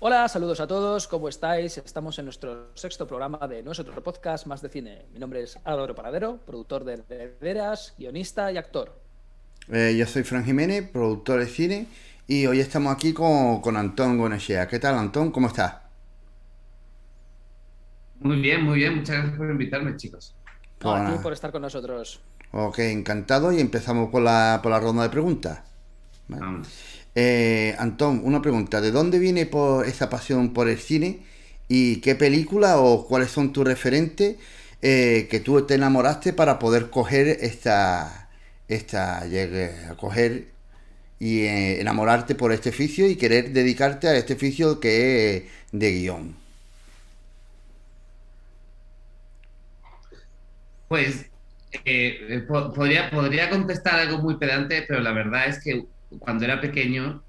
Hola, saludos a todos, ¿cómo estáis? Estamos en nuestro sexto programa de nuestro podcast Más de Cine. Mi nombre es Álvaro Paradero, productor de Herederas, guionista y actor. Yo soy Fran Jiménez, productor de cine, y hoy estamos aquí con Antón Gonechea. ¿Qué tal, Antón? ¿Cómo estás? Muy bien, muchas gracias por invitarme, chicos. No, Pues a ti nada. por estar con nosotros. Ok, encantado, y empezamos por la ronda de preguntas. ¿Vale? Vámonos. Antón, una pregunta. ¿De dónde viene esa pasión por el cine? ¿Y qué película o cuáles son tus referentes que tú te enamoraste para poder coger coger y enamorarte por este oficio y querer dedicarte a este oficio que es de guión? Pues podría contestar algo muy pedante, pero la verdad es que cuando era pequeño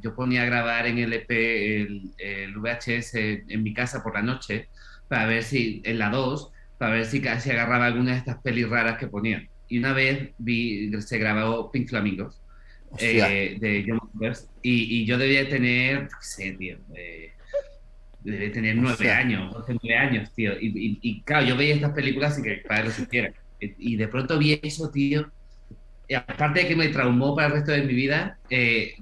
yo ponía a grabar en LP el VHS en mi casa por la noche para ver si, en la 2 para ver si casi agarraba alguna de estas pelis raras que ponían. Y una vez se grabó Pink Flamingos Hostia. de John Waters y yo debía tener, qué sé, tío, debe tener nueve Hostia. años, 9 años, tío. Claro, yo veía estas películas sin que mi padre lo supiera. Y de pronto vi eso, tío. Y aparte de que me traumó para el resto de mi vida,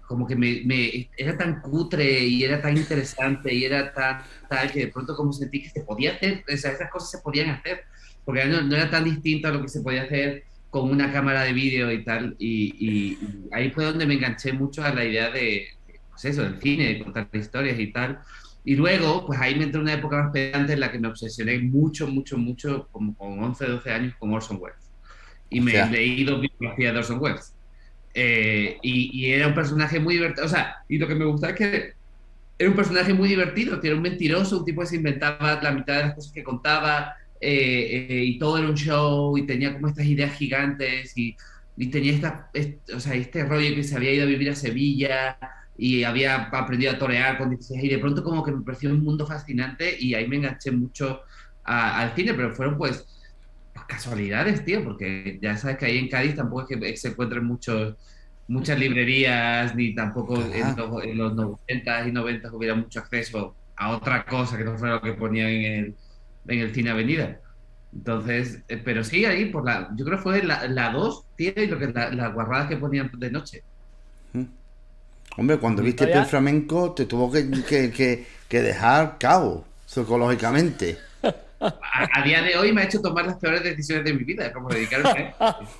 como que era tan cutre y era tan interesante y era tan tal que de pronto como sentí que se podía hacer, o sea, esas cosas se podían hacer, porque no era tan distinto a lo que se podía hacer con una cámara de vídeo y tal. Y ahí fue donde me enganché mucho a la idea de, pues eso, del cine, de contar historias y tal. Y luego, pues ahí me entró una época más pedante en la que me obsesioné mucho, mucho, mucho, como con 11 12 años, con Orson Welles. Y me Hostia. leí dos biografías de Orson Welles. Y era un personaje muy divertido. O sea, y lo que me gusta es que era un personaje muy divertido, que era un mentiroso, un tipo que se inventaba la mitad de las cosas que contaba, y todo era un show, y tenía como estas ideas gigantes, y tenía o sea, este rollo que se había ido a vivir a Sevilla, y había aprendido a torear con 16, y de pronto como que me pareció un mundo fascinante, y ahí me enganché mucho al cine, pero fueron pues casualidades, tío, porque ya sabes que ahí en Cádiz tampoco es que se encuentren muchas librerías, ni tampoco Claro. en los 90 y 90 hubiera mucho acceso a otra cosa que no fuera lo que ponían en el Cine Avenida. Entonces, pero sí, ahí, yo creo que fue la 2 tío, y lo que las guarradas que ponían de noche. Hombre, cuando Ujú. viste el Todavía, flamenco te tuvo que dejar cabo psicológicamente. A día de hoy me ha hecho tomar las peores decisiones de mi vida, como dedicarme a esto.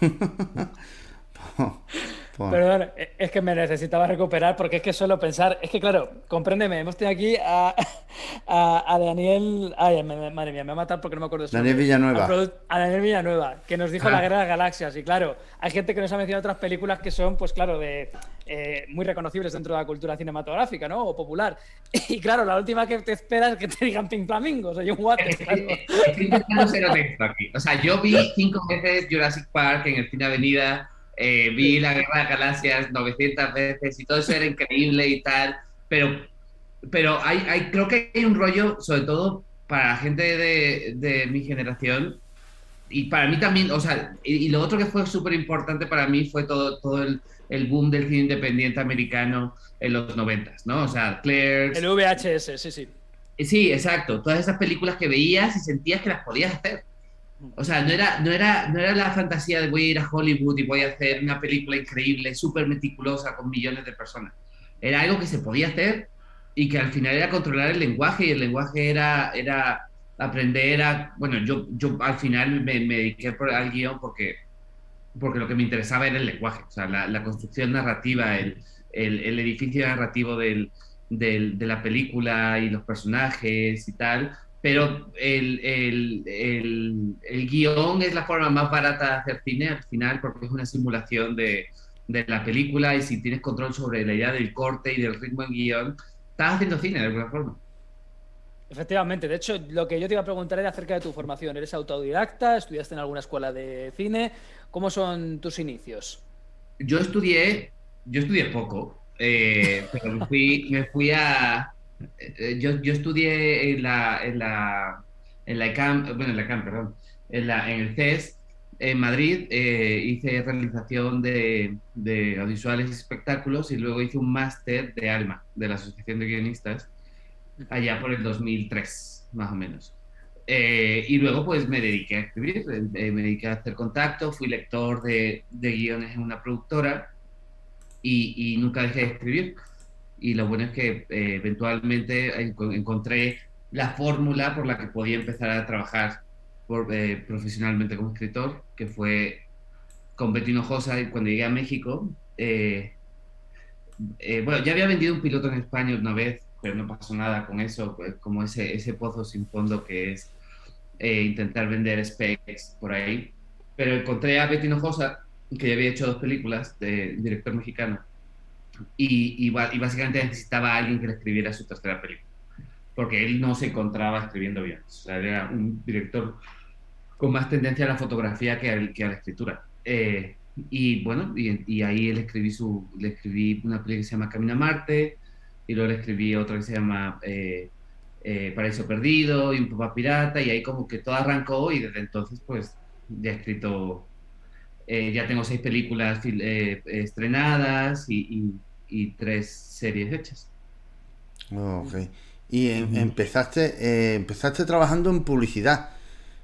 Pues, perdón, es que me necesitaba recuperar porque es que suelo pensar, es que claro, compréndeme, hemos tenido aquí a Daniel, ay, madre mía, me va a matar porque no me acuerdo de su Daniel nombre, Villanueva. A Daniel Villanueva, que nos dijo La Ajá. Guerra de las Galaxias y claro, hay gente que nos ha mencionado otras películas que son, pues claro, muy reconocibles dentro de la cultura cinematográfica, ¿no? O popular. Y claro, la última que te esperas es que te digan Pink Flamingos o John Waters, claro. Estoy intentando ser honesto aquí. O sea, yo vi 5 veces Jurassic Park en el Cine Avenida, vi La Guerra de Galaxias 900 veces y todo eso era increíble y tal, pero creo que hay un rollo, sobre todo para la gente de mi generación, y para mí también, o sea, y lo otro que fue súper importante para mí fue todo el boom del cine independiente americano en los 90, ¿no? O sea, El Clerks. VHS, sí, sí. Sí, exacto. Todas esas películas que veías y sentías que las podías hacer. O sea, no era la fantasía de voy a ir a Hollywood y voy a hacer una película increíble, súper meticulosa con millones de personas. Era algo que se podía hacer y que al final era controlar el lenguaje y el lenguaje era aprender a... Bueno, yo al final me dediqué al guión porque lo que me interesaba era el lenguaje, o sea, la construcción narrativa, el edificio narrativo de la película y los personajes y tal, pero el guión es la forma más barata de hacer cine al final porque es una simulación de la película y si tienes control sobre la idea del corte y del ritmo en guión, estás haciendo cine de alguna forma. Efectivamente, de hecho, lo que yo te iba a preguntar era acerca de tu formación. ¿Eres autodidacta? ¿Estudiaste en alguna escuela de cine? ¿Cómo son tus inicios? Yo estudié, yo estudié poco, pero me fui yo estudié en la ECAM, bueno, en la ECAM, perdón, en el CES, en Madrid, hice realización de audiovisuales y espectáculos y luego hice un máster de ALMA, de la Asociación de Guionistas, allá por el 2003, más o menos. Y luego pues me dediqué a escribir, me dediqué a hacer contacto, fui lector de guiones en una productora y nunca dejé de escribir. Y lo bueno es que eventualmente encontré la fórmula por la que podía empezar a trabajar profesionalmente como escritor, que fue con Betty Hinojosa. Y cuando llegué a México, bueno, ya había vendido un piloto en España una vez, pero no pasó nada con eso, pues, como ese pozo sin fondo que es intentar vender specs por ahí. Pero encontré a Betty Hinojosa, que ya había hecho 2 películas de director mexicano, y básicamente necesitaba a alguien que le escribiera su tercera película, porque él no se encontraba escribiendo bien. O sea, era un director con más tendencia a la fotografía que a la escritura. Y bueno, y ahí le escribí una película que se llama Camino a Marte, y luego le escribí otra que se llama Paraíso Perdido y Un Papá Pirata, y ahí como que todo arrancó, y desde entonces pues ya he escrito, ya tengo 6 películas estrenadas y 3 series hechas. Ok. Y Ujú. empezaste trabajando en publicidad.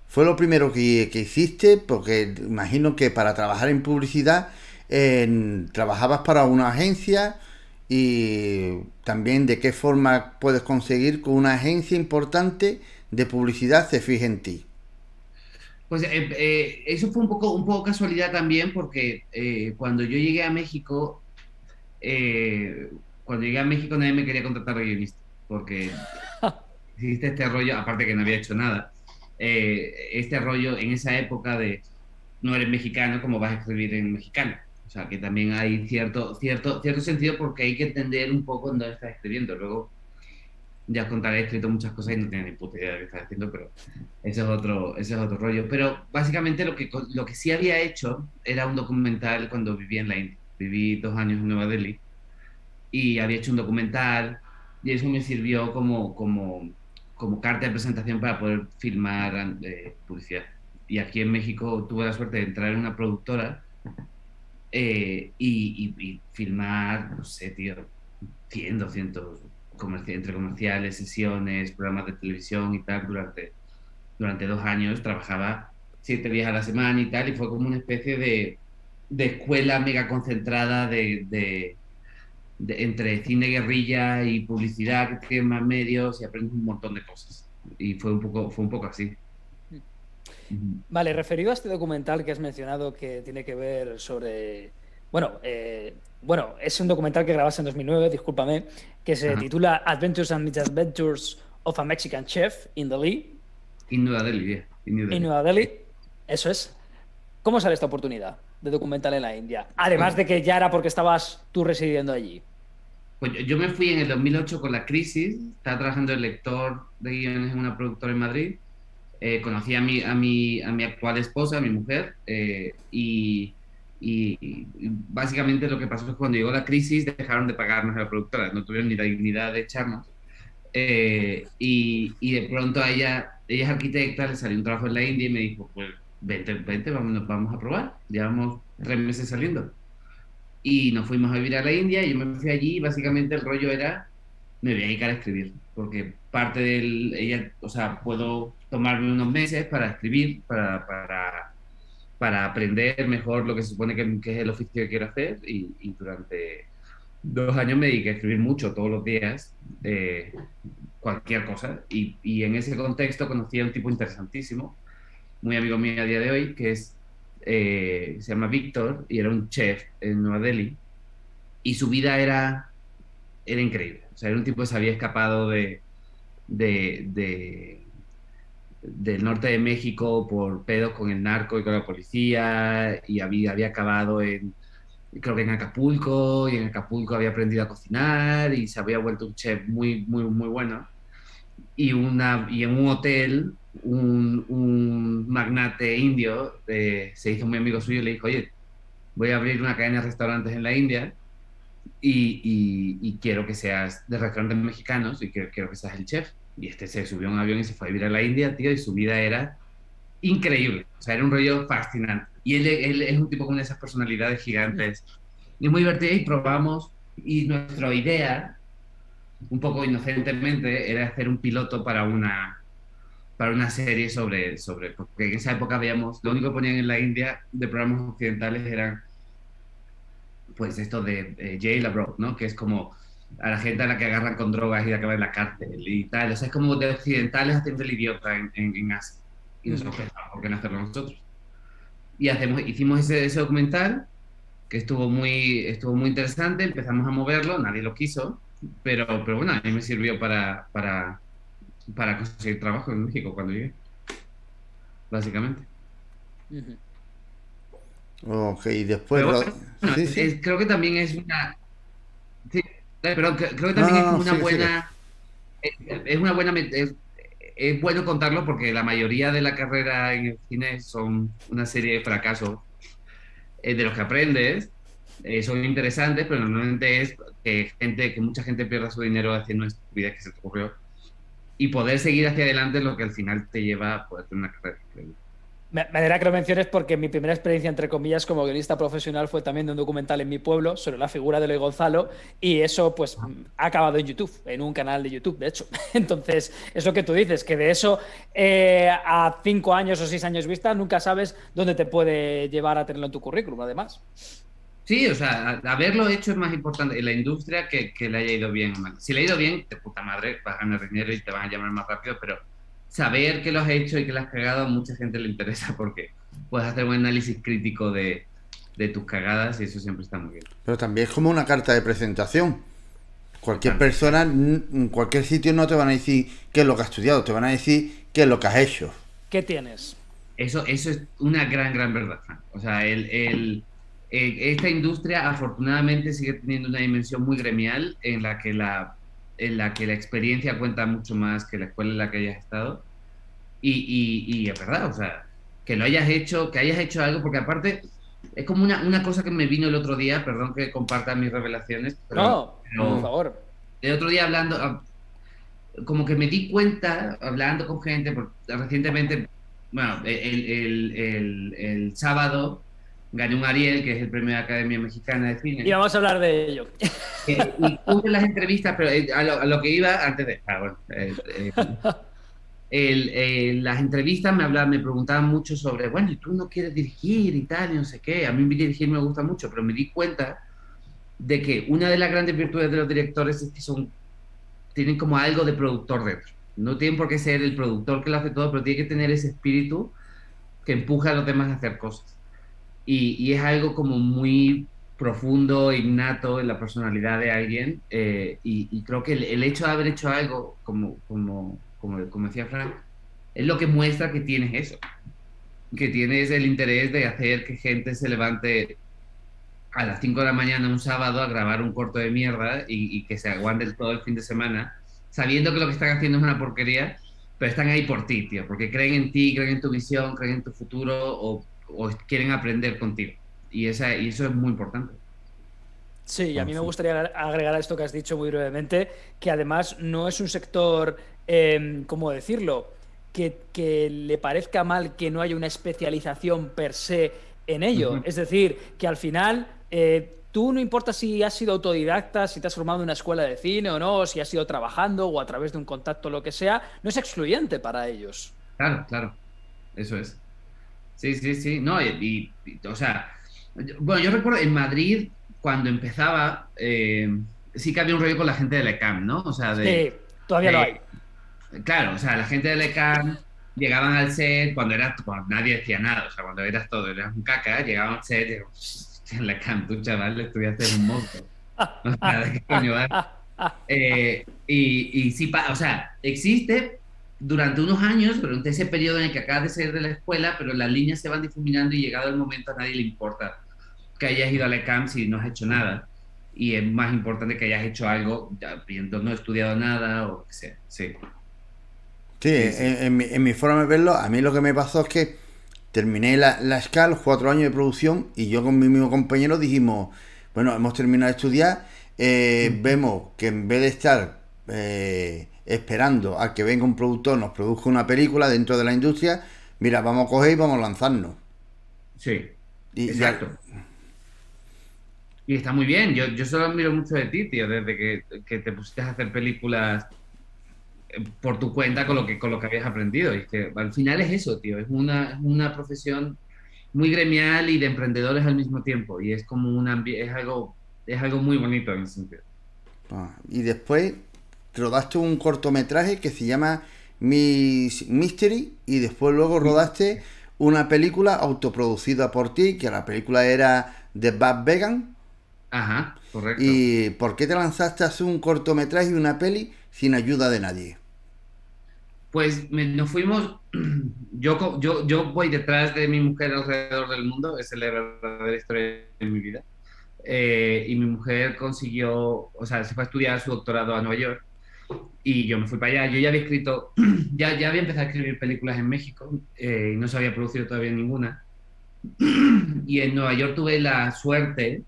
¿Fue lo primero que hiciste? Porque imagino que para trabajar en publicidad trabajabas para una agencia y también de qué forma puedes conseguir que una agencia importante de publicidad se fije en ti. Pues eso fue un poco casualidad también, porque eh, cuando llegué a México nadie me quería contratar de guionista, porque existe este rollo, aparte que no había hecho nada, este rollo en esa época de no eres mexicano, ¿cómo vas a escribir en mexicano? O sea, que también hay cierto sentido, porque hay que entender un poco en dónde estás escribiendo. Luego ya os contaré, he escrito muchas cosas y no tengo ni puta idea de qué estás haciendo, pero ese es otro rollo. Pero básicamente lo que sí había hecho era un documental cuando vivía en la India. Viví 2 años en Nueva Delhi y había hecho un documental, y eso me sirvió como carta de presentación para poder filmar publicidad. Y aquí en México tuve la suerte de entrar en una productora y filmar, no sé, tío, 100, 200 entre comerciales, sesiones, programas de televisión y tal. Durante 2 años trabajaba 7 días a la semana y tal, y fue como una especie de escuela mega concentrada entre cine guerrilla y publicidad, que tiene más medios y aprendes un montón de cosas. Y fue un poco así. Ujú. Vale, referido a este documental que has mencionado que tiene que ver sobre... Bueno, es un documental que grabaste en 2009, discúlpame, que se Ajá. titula Adventures and Misadventures of a Mexican Chef in Delhi, Y Nueva Delhi, yeah. Y New en Delhi. Nueva Delhi. Eso es. ¿Cómo sale esta oportunidad de documental en la India? Además Pues, de que ya era porque estabas tú residiendo allí. pues yo me fui en el 2008 con la crisis, estaba trabajando de lector de guiones en una productora en Madrid. Conocí a mi actual esposa, a mi mujer, y básicamente lo que pasó es que cuando llegó la crisis dejaron de pagarnos a la productora, no tuvieron ni la dignidad de echarnos. Y de pronto ella es arquitecta, le salió un trabajo en la India y me dijo, pues vente, vente, vamos a probar. Llevamos 3 meses saliendo. Y nos fuimos a vivir a la India, y yo me fui allí, y básicamente el rollo era, me voy a dedicar a escribir, porque o sea, puedo tomarme unos meses para escribir, para aprender mejor lo que se supone que es el oficio que quiero hacer, y durante 2 años me dediqué a escribir mucho, todos los días, cualquier cosa, y en ese contexto conocí a un tipo interesantísimo, muy amigo mío a día de hoy, se llama Víctor, y era un chef en Nueva Delhi, y su vida era increíble. O sea, era un tipo que se había escapado de, de- del norte de México por pedos con el narco y con la policía, y había acabado creo que en Acapulco, y en Acapulco había aprendido a cocinar y se había vuelto un chef muy, muy, muy bueno. Y en un hotel, un magnate indio se hizo muy amigo suyo y le dijo, oye, voy a abrir una cadena de restaurantes en la India, y quiero que seas de restaurantes mexicanos, y quiero que seas el chef. Y este se subió a un avión y se fue a vivir a la India, tío, y su vida era increíble. O sea, era un rollo fascinante. Y él es un tipo con esas personalidades gigantes. Y muy divertido, y probamos. Y nuestra idea un poco inocentemente, era hacer un piloto para una serie porque en esa época veíamos, lo único que ponían en la India de programas occidentales eran, pues, esto de Jail Abroad, ¿no? Que es como a la gente a la que agarran con drogas y la acaban en la cárcel y tal. O sea, es como de occidentales haciendo el idiota en Asia. Y nosotros pensamos, ¿por qué no hacerlo nosotros? Y hicimos ese documental que estuvo muy interesante, empezamos a moverlo, nadie lo quiso, pero bueno, a mí me sirvió para conseguir trabajo en México cuando llegué, básicamente. Ok, y después... Pero bueno, Sí, sí. creo que también es una... Sí, pero creo que No, también es no, como no, una sigue, sigue. buena... Es una buena... Es bueno contarlo porque la mayoría de la carrera en el cine son una serie de fracasos de los que aprendes, son interesantes, pero normalmente es que mucha gente pierda su dinero haciendo una estupidez que se te ocurrió. Y poder seguir hacia adelante es lo que al final te lleva a poder tener una carrera increíble. Me alegra que lo menciones porque mi primera experiencia, entre comillas, como guionista profesional fue también de un documental en mi pueblo sobre la figura de Eloy Gonzalo y eso pues ha acabado en YouTube, en un canal de YouTube, de hecho. Entonces, es lo que tú dices, que de eso a 5 años o 6 años vista nunca sabes dónde te puede llevar a tenerlo en tu currículum, además. Sí, o sea, haberlo hecho es más importante en la industria que le haya ido bien o mal. Si le ha ido bien, de puta madre, vas a ganar dinero y te van a llamar más rápido, pero saber que lo has hecho y que lo has cagado a mucha gente le interesa porque puedes hacer un análisis crítico de tus cagadas y eso siempre está muy bien. Pero también es como una carta de presentación. Cualquier Totalmente. persona, en cualquier sitio no te van a decir qué es lo que has estudiado, te van a decir qué es lo que has hecho. ¿Qué tienes? Eso es una gran verdad, Frank. O sea, esta industria afortunadamente sigue teniendo una dimensión muy gremial en la que la experiencia cuenta mucho más que la escuela en la que hayas estado. Y es verdad, o sea, que lo hayas hecho, que hayas hecho algo, porque aparte es como una cosa que me vino el otro día, perdón que comparta mis revelaciones, No, por pero favor. el otro día hablando, como que me di cuenta, hablando con gente, recientemente, bueno, el sábado gané un Ariel, que es el premio de la Academia Mexicana de Y Cine, vamos a hablar de ello. y tuve las entrevistas, pero a lo que iba antes de... bueno, las entrevistas me preguntaban mucho sobre, bueno, ¿y tú no quieres dirigir y tal, y no sé qué? A mí dirigir me gusta mucho, pero me di cuenta de que una de las grandes virtudes de los directores es que tienen como algo de productor dentro. No tienen por qué ser el productor que lo hace todo, pero tiene que tener ese espíritu que empuja a los demás a hacer cosas. Y es algo como muy profundo, innato en la personalidad de alguien. Y creo que el hecho de haber hecho algo, como decía Frank, es lo que muestra que tienes eso, que tienes el interés de hacer que gente se levante a las 5 de la mañana un sábado a grabar un corto de mierda y que se aguante todo el fin de semana, sabiendo que lo que están haciendo es una porquería, pero están ahí por ti, tío, porque creen en ti, creen en tu visión, creen en tu futuro o quieren aprender contigo. Y eso es muy importante. Sí, a Ah, mí me sí. gustaría agregar a esto que has dicho muy brevemente, que además no es un sector, ¿cómo decirlo? Que le parezca mal que no haya una especialización per se en ello. Ujú. Es decir, que al final tú no importa si has sido autodidacta, si te has formado en una escuela de cine o no, o si has ido trabajando o a través de un contacto, lo que sea, no es excluyente para ellos. Claro, claro, eso es. Sí, sí, sí, no, o sea, bueno, yo recuerdo en Madrid, cuando empezaba, sí que había un rollo con la gente de la ECAM, ¿no? O sea, Sí, todavía lo hay. claro, o sea, la gente de la ECAM llegaban al set cuando nadie decía nada, o sea, cuando eras todo, eras un caca, llegaban al set y digo, en la ECAM, tú chaval, estudiaste en un monstruo. O sea, ¿de qué coño vas? Y sí, o sea, existe durante unos años, durante ese periodo en el que acabas de salir de la escuela, pero las líneas se van difuminando y llegado el momento a nadie le importa que hayas ido a la ECAM si no has hecho nada. Y es más importante que hayas hecho algo, ya, viendo, no estudiado nada o lo que sea. Sí, Sí, sí, sí. en mi forma de verlo, a mí lo que me pasó es que terminé la SCAL, 4 años de producción, y yo con mi mismo compañero dijimos, bueno, hemos terminado de estudiar, vemos que en vez de estar esperando a que venga un productor, nos produzca una película dentro de la industria, mira, vamos a coger y vamos a lanzarnos. Sí, Y ya, exacto. Y está muy bien, yo solo admiro mucho de ti, tío, desde que te pusiste a hacer películas por tu cuenta con lo que habías aprendido. Y es que al final es eso, tío, es una profesión muy gremial y de emprendedores al mismo tiempo. Y es como es algo muy bonito en ese sentido. Y después rodaste un cortometraje que se llama Miss Mystery y después luego rodaste una película autoproducida por ti, que la película era The Bad Vegan. Ajá, correcto. ¿Y por qué te lanzaste a hacer un cortometraje y una peli sin ayuda de nadie? Pues nos fuimos, yo voy detrás de mi mujer alrededor del mundo, esa es la verdadera historia de mi vida. Y mi mujer consiguió, o sea, se fue a estudiar su doctorado a Nueva York y yo me fui para allá. Yo ya había escrito, ya había empezado a escribir películas en México y no se había producido todavía ninguna. Y en Nueva York tuve la suerte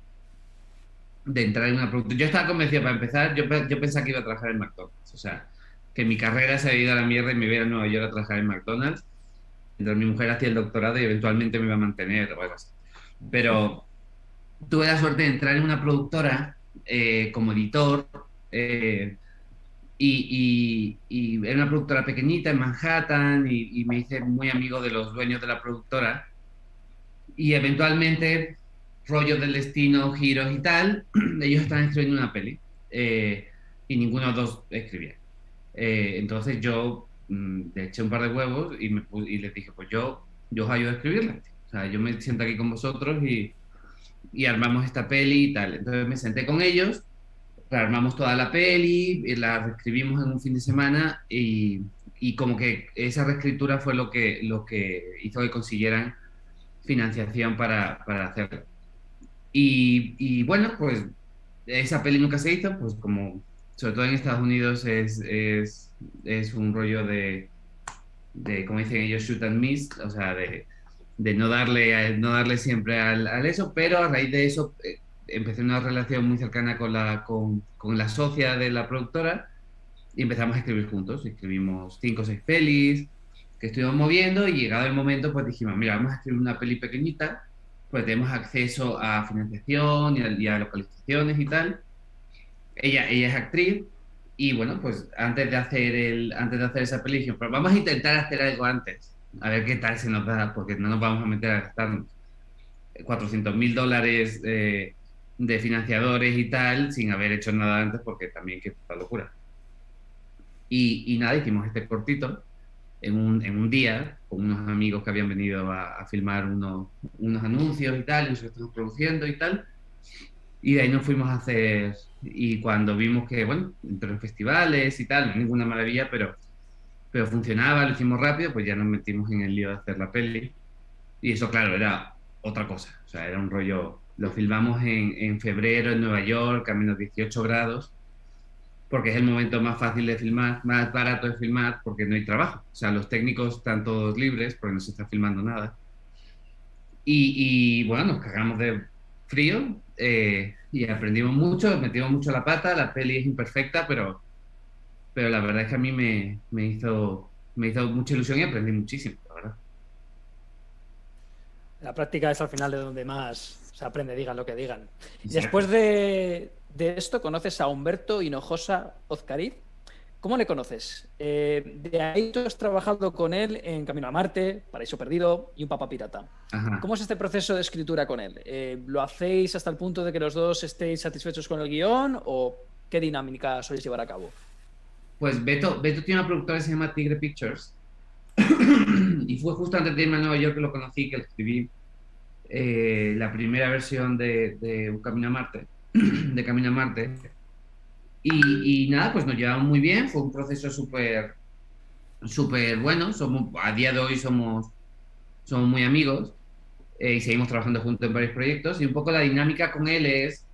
de entrar en una productora. Yo estaba convencido para empezar, yo pensaba que iba a trabajar en McDonald's, o sea, que mi carrera se había ido a la mierda y me iba a ir a Nueva York a trabajar en McDonald's. Entonces mi mujer hacía el doctorado y eventualmente me iba a mantener o algo así. Pero tuve la suerte de entrar en una productora como editor eh, y era una productora pequeñita en Manhattan y me hice muy amigo de los dueños de la productora y eventualmente rollos del destino, giros y tal, ellos estaban escribiendo una peli eh, y ninguno de los dos escribía. Entonces yo le eché un par de huevos y les dije, pues yo os ayudo a escribirla. O sea, yo me siento aquí con vosotros y armamos esta peli y tal. Entonces me senté con ellos, armamos toda la peli, la reescribimos en un fin de semana y como que esa reescritura fue lo que hizo que consiguieran financiación para hacerlo. Y bueno, pues esa peli nunca se hizo, pues como sobre todo en Estados Unidos es un rollo como dicen ellos, shoot and miss, o sea, de no darle siempre al eso, pero a raíz de eso empecé una relación muy cercana con la socia de la productora y empezamos a escribir juntos. Escribimos 5 o 6 pelis que estuvimos moviendo y llegado el momento pues dijimos, mira, vamos a escribir una peli pequeñita, pues tenemos acceso a financiación y a localizaciones y tal. Ella es actriz y bueno, pues antes de hacer esa peli dijimos, pero vamos a intentar hacer algo antes, a ver qué tal se nos da, porque no nos vamos a meter a gastarnos $400.000 de financiadores y tal sin haber hecho nada antes, porque también qué puta locura. Y nada, hicimos este cortito en un día con unos amigos que habían venido a filmar unos anuncios y tal, y nosotros estamos produciendo y tal. Y de ahí nos fuimos a hacer, y cuando vimos que, bueno, entre los festivales y tal, no es ninguna maravilla, pero funcionaba, lo hicimos rápido, pues ya nos metimos en el lío de hacer la peli. Y eso, claro, era otra cosa. O sea, era un rollo, lo filmamos en febrero en Nueva York, a -18 grados porque es el momento más fácil de filmar, más barato de filmar, porque no hay trabajo. O sea, los técnicos están todos libres porque no se está filmando nada. Bueno, nos cagamos de frío y aprendimos mucho, metimos mucho la pata, la peli es imperfecta, pero la verdad es que a mí me hizo mucha ilusión y aprendí muchísimo, la verdad. La práctica es al final de donde más se aprende, digan lo que digan. Y Exacto. después de esto, conoces a Humberto Hinojosa Ozcariz. ¿Cómo le conoces? De ahí tú has trabajado con él en Camino a Marte, Paraíso Perdido y Un Papa Pirata. Ajá. ¿Cómo es este proceso de escritura con él? ¿Lo hacéis hasta el punto de que los dos estéis satisfechos con el guión o qué dinámica soléis llevar a cabo? Pues Beto tiene una productora que se llama Tigre Pictures y fue justo antes de irme a Nueva York que lo conocí, que le escribí la primera versión de Un Camino a Marte, de Camino a Marte. Y nada, pues nos llevamos muy bien, fue un proceso súper bueno, a día de hoy somos muy amigos y seguimos trabajando juntos en varios proyectos y un poco la dinámica con él es,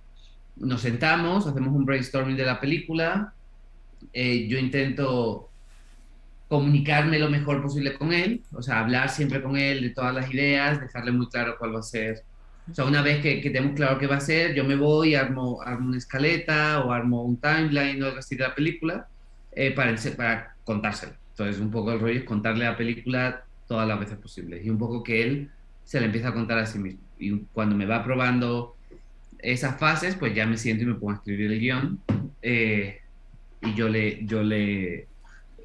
nos sentamos, hacemos un brainstorming de la película, yo intento comunicarme lo mejor posible con él, o sea, hablar siempre con él de todas las ideas, dejarle muy claro cuál va a ser. O sea, una vez que tenemos claro qué va a ser, yo me voy, armo una escaleta o armo un timeline o algo así de la película para contársela. Entonces, un poco el rollo es contarle la película todas las veces posibles y un poco que él se le empieza a contar a sí mismo. Y cuando me va probando esas fases, pues ya me siento y me pongo a escribir el guión. Y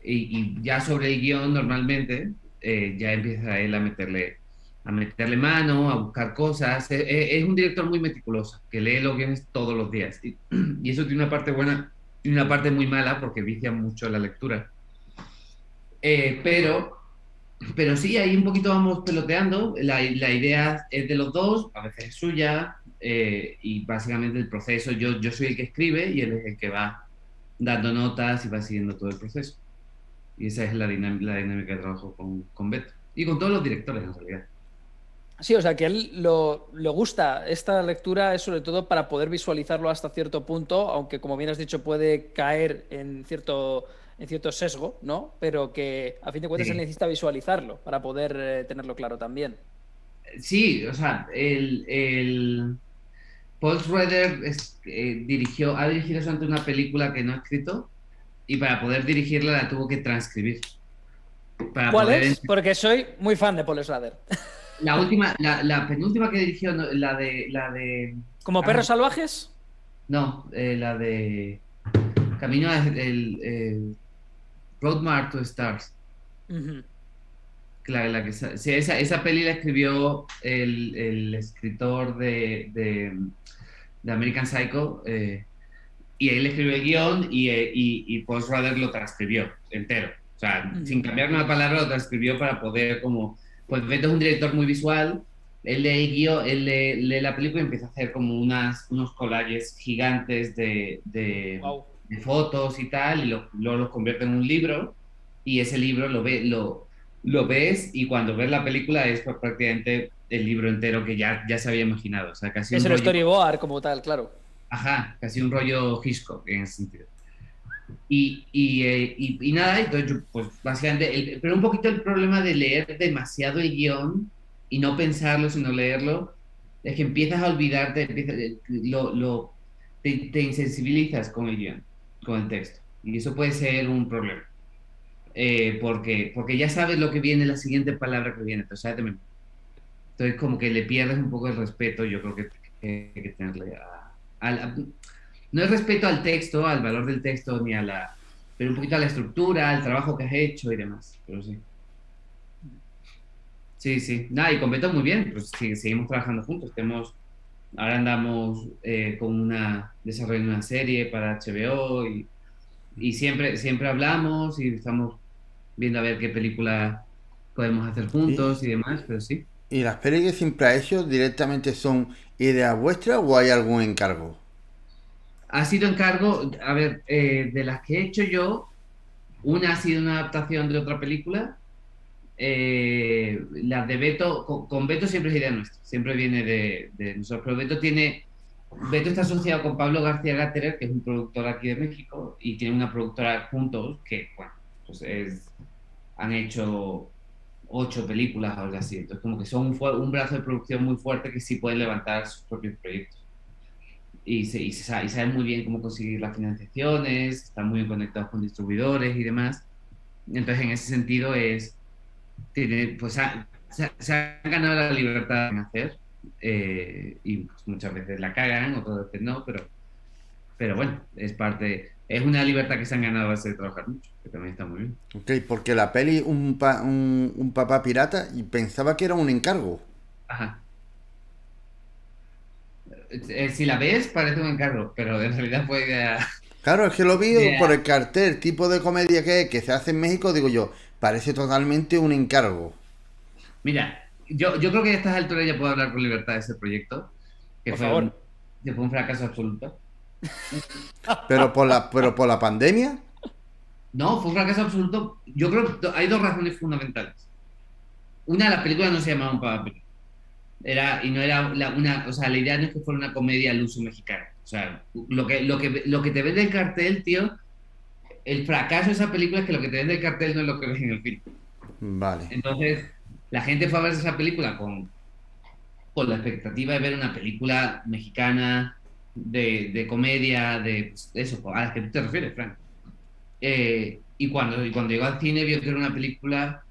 y ya sobre el guión normalmente ya empieza él a meterle mano, a buscar cosas. Es un director muy meticuloso, que lee los guiones todos los días. Y eso tiene una parte buena y una parte muy mala porque vicia mucho la lectura. Eh, pero, pero sí, ahí un poquito vamos peloteando. La idea es de los dos, a veces es suya, y básicamente el proceso, yo soy el que escribe y él es el que va dando notas y va siguiendo todo el proceso. Y esa es la dinámica de trabajo con Beto. Y con todos los directores, en realidad. Sí, o sea, que a él le gusta esta lectura es sobre todo para poder visualizarlo hasta cierto punto, aunque como bien has dicho puede caer en cierto sesgo, ¿no? Pero que a fin de cuentas él Sí. necesita visualizarlo para poder tenerlo claro también. Sí, o sea, Paul Schrader ha dirigido solamente una película que no ha escrito y para poder dirigirla la tuvo que transcribir. Para ¿Cuál poder... es? Porque soy muy fan de Paul Schrader. La penúltima que dirigió, no, ¿Como Perros ah, Salvajes? no, la de Camino a Road Mark to Stars. Ujú. Sí, esa peli la escribió el escritor de American Psycho, y él escribió el guión y Paul Schrader lo transcribió entero. O sea, sin Ujú. cambiar una palabra lo transcribió para poder como... Pues Beto es un director muy visual, él lee el guión, lee la película y empieza a hacer como unos collages gigantes Wow. de fotos y tal, y luego los convierte en un libro, y ese libro lo ves y cuando ves la película es pues, prácticamente el libro entero que ya se había imaginado. O sea, casi Es un el rollo, storyboard como tal, claro. ajá, casi un rollo Hitchcock en ese sentido. Y nada, entonces yo, pues básicamente, pero un poquito el problema de leer demasiado el guión y no pensarlo, sino leerlo, es que empiezas a olvidarte, te insensibilizas con el guión, con el texto. Y eso puede ser un problema. Porque ya sabes lo que viene, la siguiente palabra que viene, entonces, ¿sabes? Entonces como que le pierdes un poco el respeto, yo creo que hay que tenerle no es respeto al texto, al valor del texto, pero un poquito a la estructura, al trabajo que has hecho y demás. Pero sí. Sí, sí. Nada, y con Beto muy bien, pues sí, seguimos trabajando juntos. Ahora andamos desarrollando una serie para HBO y siempre hablamos y estamos viendo a ver qué película podemos hacer ¿Y, juntos y demás, pero sí. y las pelis que siempre ha hecho directamente son ideas vuestras o hay algún encargo? Ha sido encargo, a ver, de las que he hecho yo, una ha sido una adaptación de otra película. Las de Beto, con Beto siempre es idea nuestra, siempre viene de nosotros, pero Beto está asociado con Pablo García Gáterer, que es un productor aquí de México, y tiene una productora juntos que, bueno, pues han hecho 8 películas o algo así, entonces como que son un brazo de producción muy fuerte que sí puede levantar sus propios proyectos. Y saben muy bien cómo conseguir las financiaciones, están muy bien conectados con distribuidores y demás. Entonces, en ese sentido, pues se han ganado la libertad de hacer, y pues, muchas veces la cagan, otras veces no, pero bueno, es una libertad que se han ganado a base de trabajar mucho, que también está muy bien. Ok, porque la peli un papá pirata y pensaba que era un encargo. Ajá. Si la ves, parece un encargo, pero en realidad fue idea. Claro, es que lo vi por idea- el cartel, tipo de comedia que se hace en México, digo yo, parece totalmente un encargo. Mira, yo creo que a estas alturas ya puedo hablar con libertad de ese proyecto, que Por favor. que fue un fracaso absoluto. Pero por la pandemia, No, fue un fracaso absoluto. Yo creo que hay dos razones fundamentales. Una, la película no se llamaba Un Papá Pirata. Y no era o sea, la idea no es que fuera una comedia al uso mexicano. O sea, lo que te vende el cartel, tío, el fracaso de esa película es que lo que te vende el cartel no es lo que ves en el film. vale. Entonces, la gente fue a ver esa película con la expectativa de ver una película mexicana de comedia, de pues, eso, a las que tú te refieres, Frank. Y cuando llegó al cine vio que era una película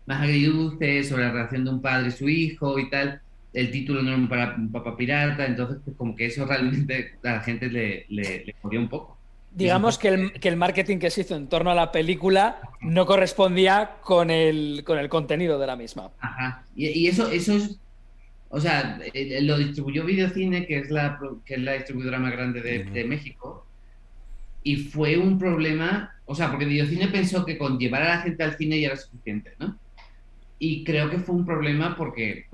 más agridulce sobre la relación de un padre y su hijo y tal. el título no era un papá pirata, entonces pues como que eso realmente a la gente le jodió un poco. Y eso fue, Digamos que el marketing que se hizo en torno a la película no correspondía con el contenido de la misma. ajá. Y eso es, o sea, lo distribuyó Videocine, que es la distribuidora más grande de México, y fue un problema, o sea, porque Videocine pensó que con llevar a la gente al cine ya era suficiente, ¿no? Y creo que fue un problema porque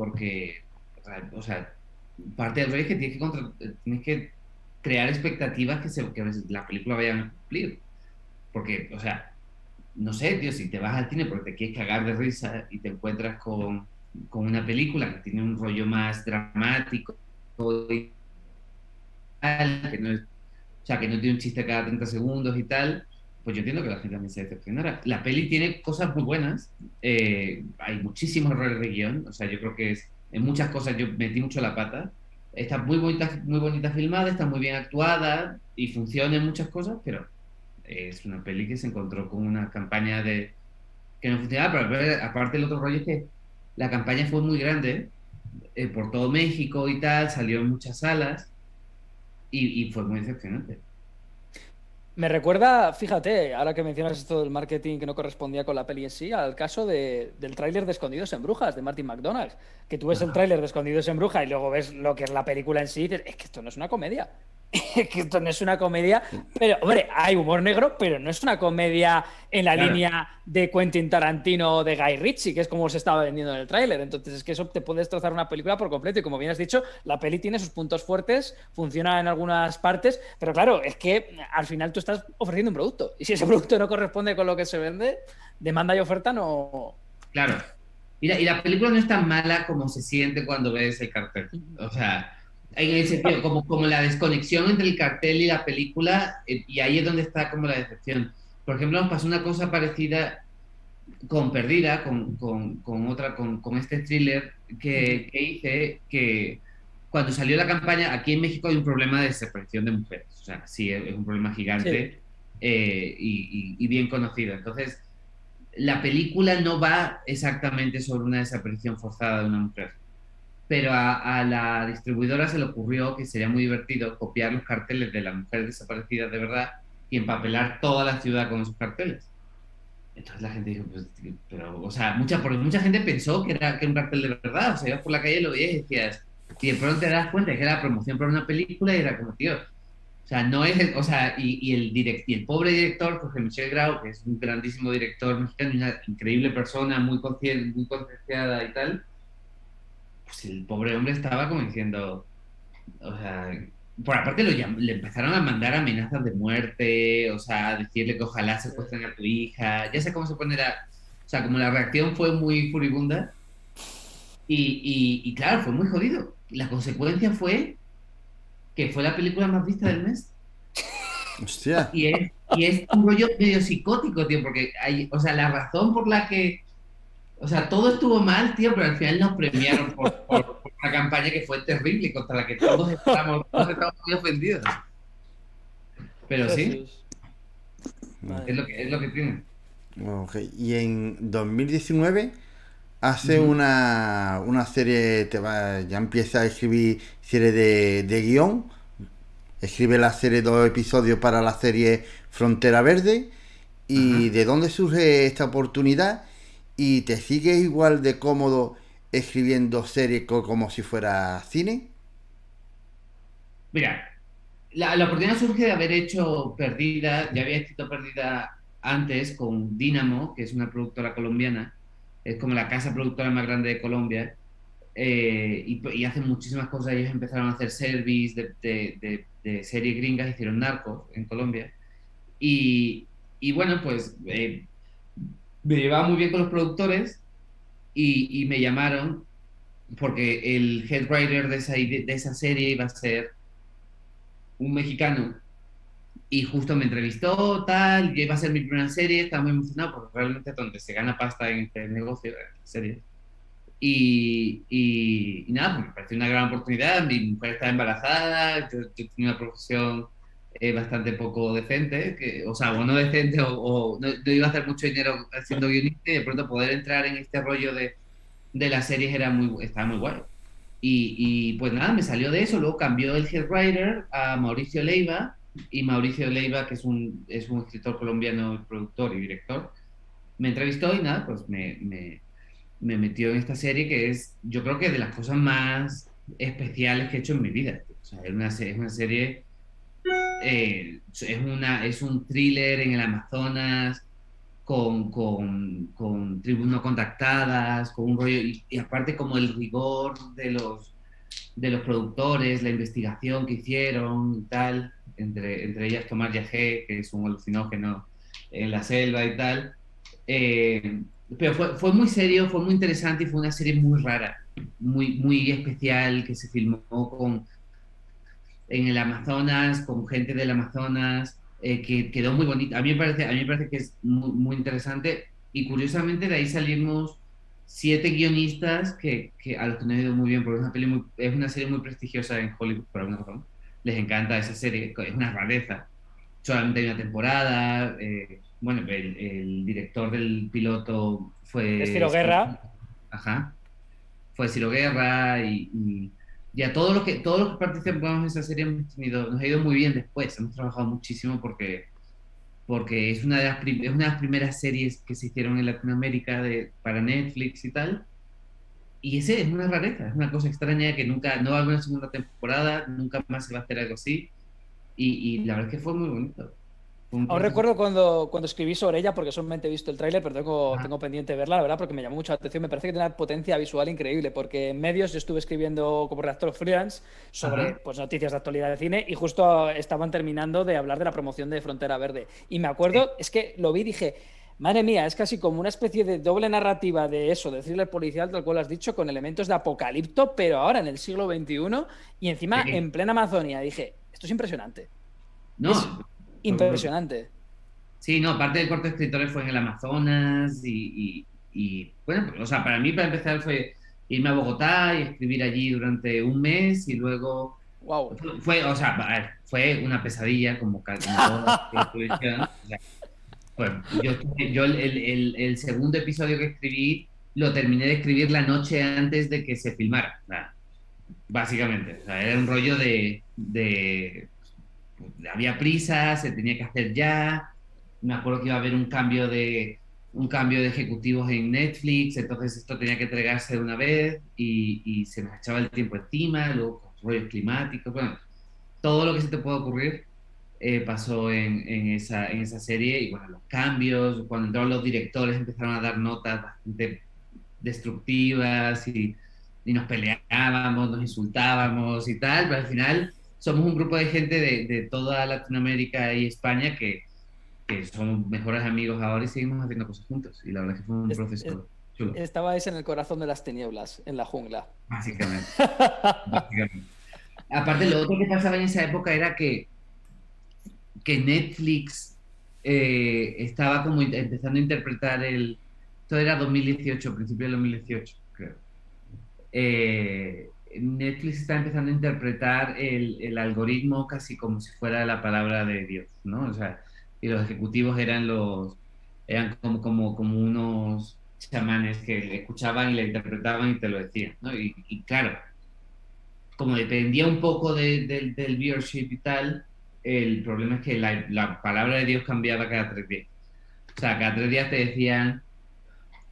o sea, parte del rollo es que tienes que crear expectativas que la película vayan a cumplir. Porque, o sea, no sé, tío, si te vas al cine porque te quieres cagar de risa y te encuentras con una película que tiene un rollo más dramático y tal, que no es, o sea, que no tiene un chiste cada 30 segundos y tal, pues yo entiendo que la gente también se decepcionara. La peli tiene cosas muy buenas, hay muchísimos errores de guión, o sea, yo creo que en muchas cosas yo metí mucho la pata. Está muy bonita filmada, está muy bien actuada y funciona en muchas cosas, pero es una peli que se encontró con una campaña que no funcionaba, pero aparte el otro rollo es que la campaña fue muy grande por todo México y tal, salió en muchas salas y fue muy decepcionante. Me recuerda, fíjate, ahora que mencionas esto del marketing que no correspondía con la peli en sí, al caso del tráiler de Escondidos en Brujas, de Martin McDonagh, que tú ves el Ajá. tráiler de Escondidos en Brujas y luego ves lo que es la película en sí y dices, es que esto no es una comedia. Es que esto no es una comedia, pero, hombre, hay humor negro, pero no es una comedia en la Claro, línea de Quentin Tarantino o de Guy Ritchie, que es como se estaba vendiendo en el tráiler. Entonces, es que eso te puede destrozar una película por completo. Y como bien has dicho, la peli tiene sus puntos fuertes, funciona en algunas partes, pero claro, es que al final tú estás ofreciendo un producto. Y si ese producto no corresponde con lo que se vende, demanda y oferta no. claro. Y la película no es tan mala como se siente cuando ves el cartel. O sea, en el sentido, como la desconexión entre el cartel y la película, y ahí es donde está como la decepción. Por ejemplo, nos pasó una cosa parecida con Perdida, con este thriller que hice, que cuando salió la campaña, aquí en México hay un problema de desaparición de mujeres. O sea, sí, es un problema Sí. gigante y bien conocido. Entonces, la película no va exactamente sobre una desaparición forzada de una mujer, pero a la distribuidora se le ocurrió que sería muy divertido copiar los carteles de la mujer desaparecida de verdad y empapelar toda la ciudad con esos carteles. Entonces la gente dijo, pues, pero, o sea, porque mucha gente pensó que era un cartel de verdad, o sea, ibas por la calle y lo veías y decías, y de pronto te das cuenta que era promoción para una película y era como, tío, o sea, no es, o sea, y el pobre director, Jorge Michel Grau, que es un grandísimo director mexicano y una increíble persona, muy concienciada y tal, pues el pobre hombre estaba como diciendo, o sea, por aparte le empezaron a mandar amenazas de muerte, o sea, a decirle que ojalá secuestren a tu hija, ya sé cómo se ponerá, o sea, como la reacción fue muy furibunda y claro, fue muy jodido. La consecuencia fue que fue la película más vista del mes. Hostia. Y es un rollo medio psicótico, tío, porque hay, o sea, la razón por la que, o sea, todo estuvo mal, tío, pero al final nos premiaron por una campaña que fue terrible y contra la que todos estamos muy ofendidos. Pero sí, Jesús. es Madre lo mía. que, es lo que tiene. Ok. Y en 2019 hace Ujú. una serie, ya empieza a escribir serie de guión. Escribe la serie, 2 episodios para la serie Frontera Verde. ¿Y Ajá. de dónde surge esta oportunidad? ¿Y te sigues igual de cómodo escribiendo series como si fuera cine? Mira, la oportunidad surge de haber hecho Perdida, ya había escrito Perdida antes con Dynamo, que es una productora colombiana, es como la casa productora más grande de Colombia, y hacen muchísimas cosas. Ellos empezaron a hacer service de series gringas, hicieron Narcos en Colombia. Y bueno, pues me llevaba muy bien con los productores y me llamaron porque el head writer de esa serie iba a ser un mexicano y justo me entrevistó, tal, y iba a ser mi primera serie, estaba muy emocionado porque realmente es donde se gana pasta en este negocio, en las series. Y nada, pues me pareció una gran oportunidad. Mi mujer estaba embarazada, yo tenía una profesión bastante poco decente, o sea, o no decente, o no iba a hacer mucho dinero haciendo guionista y de pronto poder entrar en este rollo de las series estaba muy guay. Pues nada, me salió de eso, luego cambió el head writer a Mauricio Leiva, y Mauricio Leiva, que es un escritor colombiano, productor y director, me entrevistó y nada, pues me metió en esta serie que es, yo creo que de las cosas más especiales que he hecho en mi vida. O sea, es una serie, es un thriller en el Amazonas, con tribus no contactadas, con un rollo, y aparte como el rigor de los productores, la investigación que hicieron y tal, entre ellas tomar yagé, que es un alucinógeno en la selva y tal. Eh, pero fue muy serio, fue muy interesante y fue una serie muy rara, muy especial, que se filmó en el Amazonas, con gente del Amazonas, que quedó muy bonita. A mí me parece que es muy interesante, y curiosamente de ahí salimos 7 guionistas a los que no he ido muy bien, porque es una serie muy prestigiosa en Hollywood por alguna razón. Les encanta esa serie, es una rareza. Solamente hay una temporada. Bueno, el director del piloto Es fue... Ciro Guerra. Ajá, fue Ciro Guerra, y a todos los que participamos en esa serie nos ha ido muy bien después. Hemos trabajado muchísimo porque es es una de las primeras series que se hicieron en Latinoamérica para Netflix y tal. Y ese es una rareza, es una cosa extraña que nunca, no va a haber una segunda temporada, nunca más se va a hacer algo así. Y la verdad es que fue muy bonito. Fue un Aún proceso. recuerdo cuando escribí sobre ella, porque solamente he visto el tráiler, pero Ajá, tengo pendiente verla, la verdad, porque me llamó mucho la atención. Me parece que tiene una potencia visual increíble, porque en medios yo estuve escribiendo como redactor freelance sobre ajá, pues, noticias de actualidad de cine, y justo estaban terminando de hablar de la promoción de Frontera Verde. Y me sí. acuerdo, es que lo vi y dije, madre mía, es casi como una especie de doble narrativa de eso, de thriller policial, tal cual has dicho, con elementos de apocalipto, pero ahora en el siglo XXI y encima Sí. en plena Amazonia. Dije, esto es impresionante. Es No, fue brutal. impresionante. Sí, no, parte del corte de escritores fue en el Amazonas, bueno, o sea, para mí, para empezar, fue irme a Bogotá y escribir allí durante un mes, y luego Wow. o sea, a ver, fue una pesadilla como toda la televisión. O sea, pues yo el segundo episodio que escribí lo terminé de escribir la noche antes de que se filmara, o sea, básicamente. O sea, era un rollo había prisa, se tenía que hacer ya. Me acuerdo que iba a haber un cambio de ejecutivos en Netflix, entonces esto tenía que entregarse de una vez, y se me echaba el tiempo encima, luego con rollos climáticos, bueno, todo lo que se te puede ocurrir pasó en esa serie. Y bueno, los cambios, cuando entraron los directores empezaron a dar notas bastante destructivas, y nos peleábamos, nos insultábamos y tal, pero al final somos un grupo de gente de toda Latinoamérica y España que somos mejores amigos ahora y seguimos haciendo cosas juntos. Y la verdad es que fue un Es- es- proceso chulo, Estabais en el corazón de las tinieblas, en la jungla. básicamente. Básicamente. Aparte, lo otro que pasaba en esa época era que Netflix estaba como empezando a interpretar Esto era 2018, principio del 2018, creo. Netflix está empezando a interpretar el algoritmo casi como si fuera la palabra de Dios, ¿no? O sea, y los ejecutivos eran como unos chamanes que le escuchaban y le interpretaban y te lo decían, ¿no? Y claro, como dependía un poco del viewership y tal, el problema es que la palabra de Dios cambiaba cada 3 días. O sea, cada 3 días te decían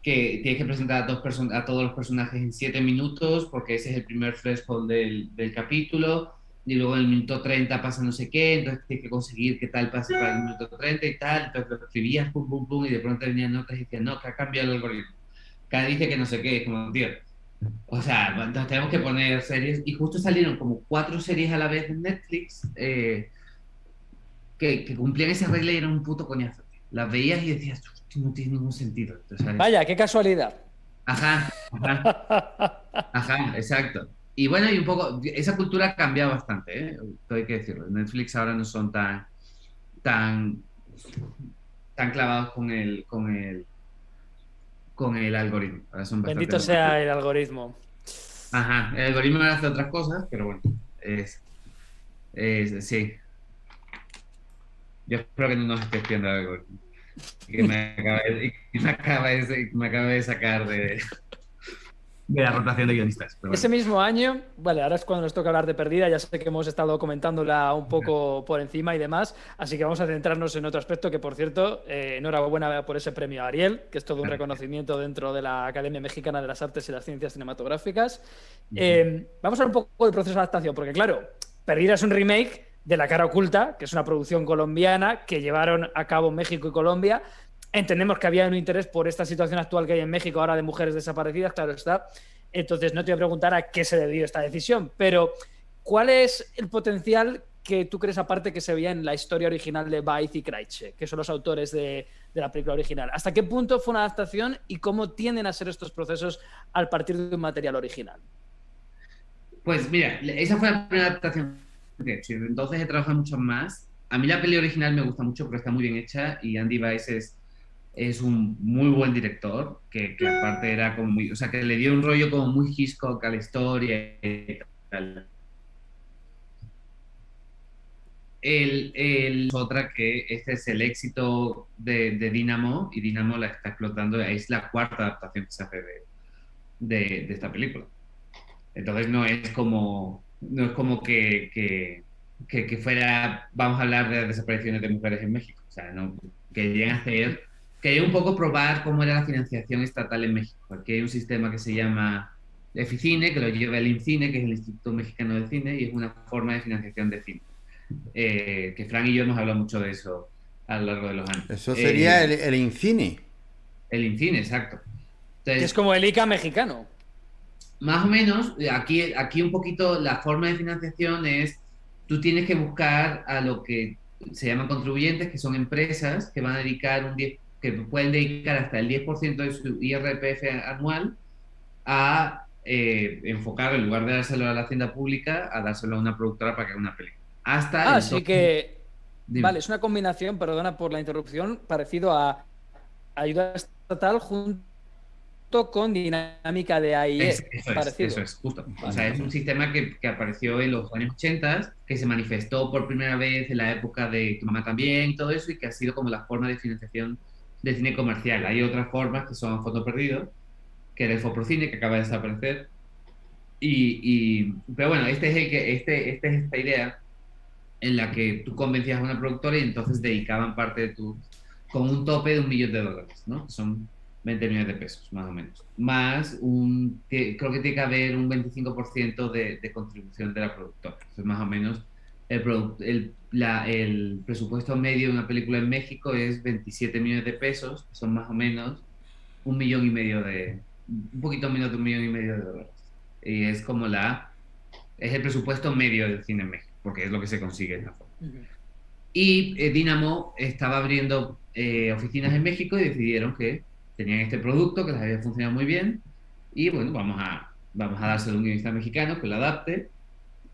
que tienes que presentar a todos los personajes en 7 minutos, porque ese es el primer threshold del capítulo, y luego en el minuto 30 pasa no sé qué, entonces tienes que conseguir que tal pase para el minuto 30 y tal, entonces lo escribías, pum, pum, pum, y de pronto venían notas y decían, no, que ha cambiado el algoritmo. Cada dice que no sé qué, es como, tío, o sea, entonces tenemos que poner series, y justo salieron como 4 series a la vez en Netflix, que cumplían esa regla y eran un puto coñazo. Las veías y decías, no tiene ningún sentido. Entonces, Vaya, qué casualidad. ajá, ajá, ajá, exacto. Y bueno, y un poco, esa cultura ha cambiado bastante, ¿eh? Todo hay que decirlo. Netflix ahora no son tan, tan clavados con el algoritmo. Ahora son bastante Bendito más. sea el algoritmo. Ajá, el algoritmo ahora hace otras cosas, pero bueno, sí. Yo espero que no nos esté espiando el algoritmo. Que me acaba de sacar de... de la rotación de guionistas. Pero Ese bueno. mismo año, vale, ahora es cuando nos toca hablar de Perdida, ya sé que hemos estado comentándola un poco por encima y demás, así que vamos a centrarnos en otro aspecto que, por cierto, enhorabuena por ese premio Ariel, que es todo un reconocimiento dentro de la Academia Mexicana de las Artes y las Ciencias Cinematográficas. Vamos a hablar un poco del proceso de adaptación, porque claro, Perdida es un remake de La cara oculta, que es una producción colombiana que llevaron a cabo México y Colombia. Entendemos que había un interés por esta situación actual que hay en México ahora de mujeres desaparecidas, claro está. Entonces no te voy a preguntar a qué se debió esta decisión, pero ¿cuál es el potencial que tú crees aparte que se veía en la historia original de Baez y Kraiche, que son los autores de la película original? ¿Hasta qué punto fue una adaptación y cómo tienden a ser estos procesos al partir de un material original? Pues mira, esa fue la primera adaptación que he hecho. Entonces he trabajado mucho más. A mí la peli original me gusta mucho, pero está muy bien hecha y Andy Weiss es un muy buen director, que aparte era como muy, o sea, que le dio un rollo como muy Hitchcock a la historia y tal. Otra que este es el éxito de Dynamo y Dynamo la está explotando, es la cuarta adaptación que se hace de esta película. Entonces no es como que fuera, vamos a hablar de las desapariciones de mujeres en México. O sea, no, querían un poco probar cómo era la financiación estatal en México. Aquí hay un sistema que se llama Eficine, que lo lleva el INCINE, que es el Instituto Mexicano de Cine, y es una forma de financiación de cine. Que Fran y yo hemos hablado mucho de eso a lo largo de los años. Eso sería el Incine. El INCINE, exacto. Que Entonces, es como el ICA mexicano. más o menos, aquí un poquito la forma de financiación es, tú tienes que buscar a lo que se llaman contribuyentes, que son empresas que van a dedicar que pueden dedicar hasta el 10% de su IRPF anual a enfocar, en lugar de dárselo a la hacienda pública, a dárselo a una productora para que haga una película. Hasta el Así que, Dime. vale, es una combinación, perdona por la interrupción, parecido a ayuda estatal junto con dinámica de AIE. Eso es, justo. O sea, es un sistema que apareció en los años 80, que se manifestó por primera vez en la época de Tu mamá también, todo eso, y que ha sido como la forma de financiación del cine comercial. Hay otras formas que son Fondo Perdido, que era el Foprocine, que acaba de desaparecer. Pero bueno, esta es esta idea en la que tú convencías a una productora y entonces dedicaban parte de con un tope de $1.000.000, ¿no? Que son 20 millones de pesos, más o menos. Más creo que tiene que haber un 25% de contribución de la productora. Entonces, más o menos, el presupuesto medio de una película en México es 27 millones de pesos, que son más o menos un poquito menos de $1.500.000. Y es como es el presupuesto medio del cine en México, porque es lo que se consigue de esta forma. Y Dynamo estaba abriendo oficinas en México y decidieron que tenían este producto que les había funcionado muy bien y bueno, vamos a dárselo a un guionista mexicano que lo adapte,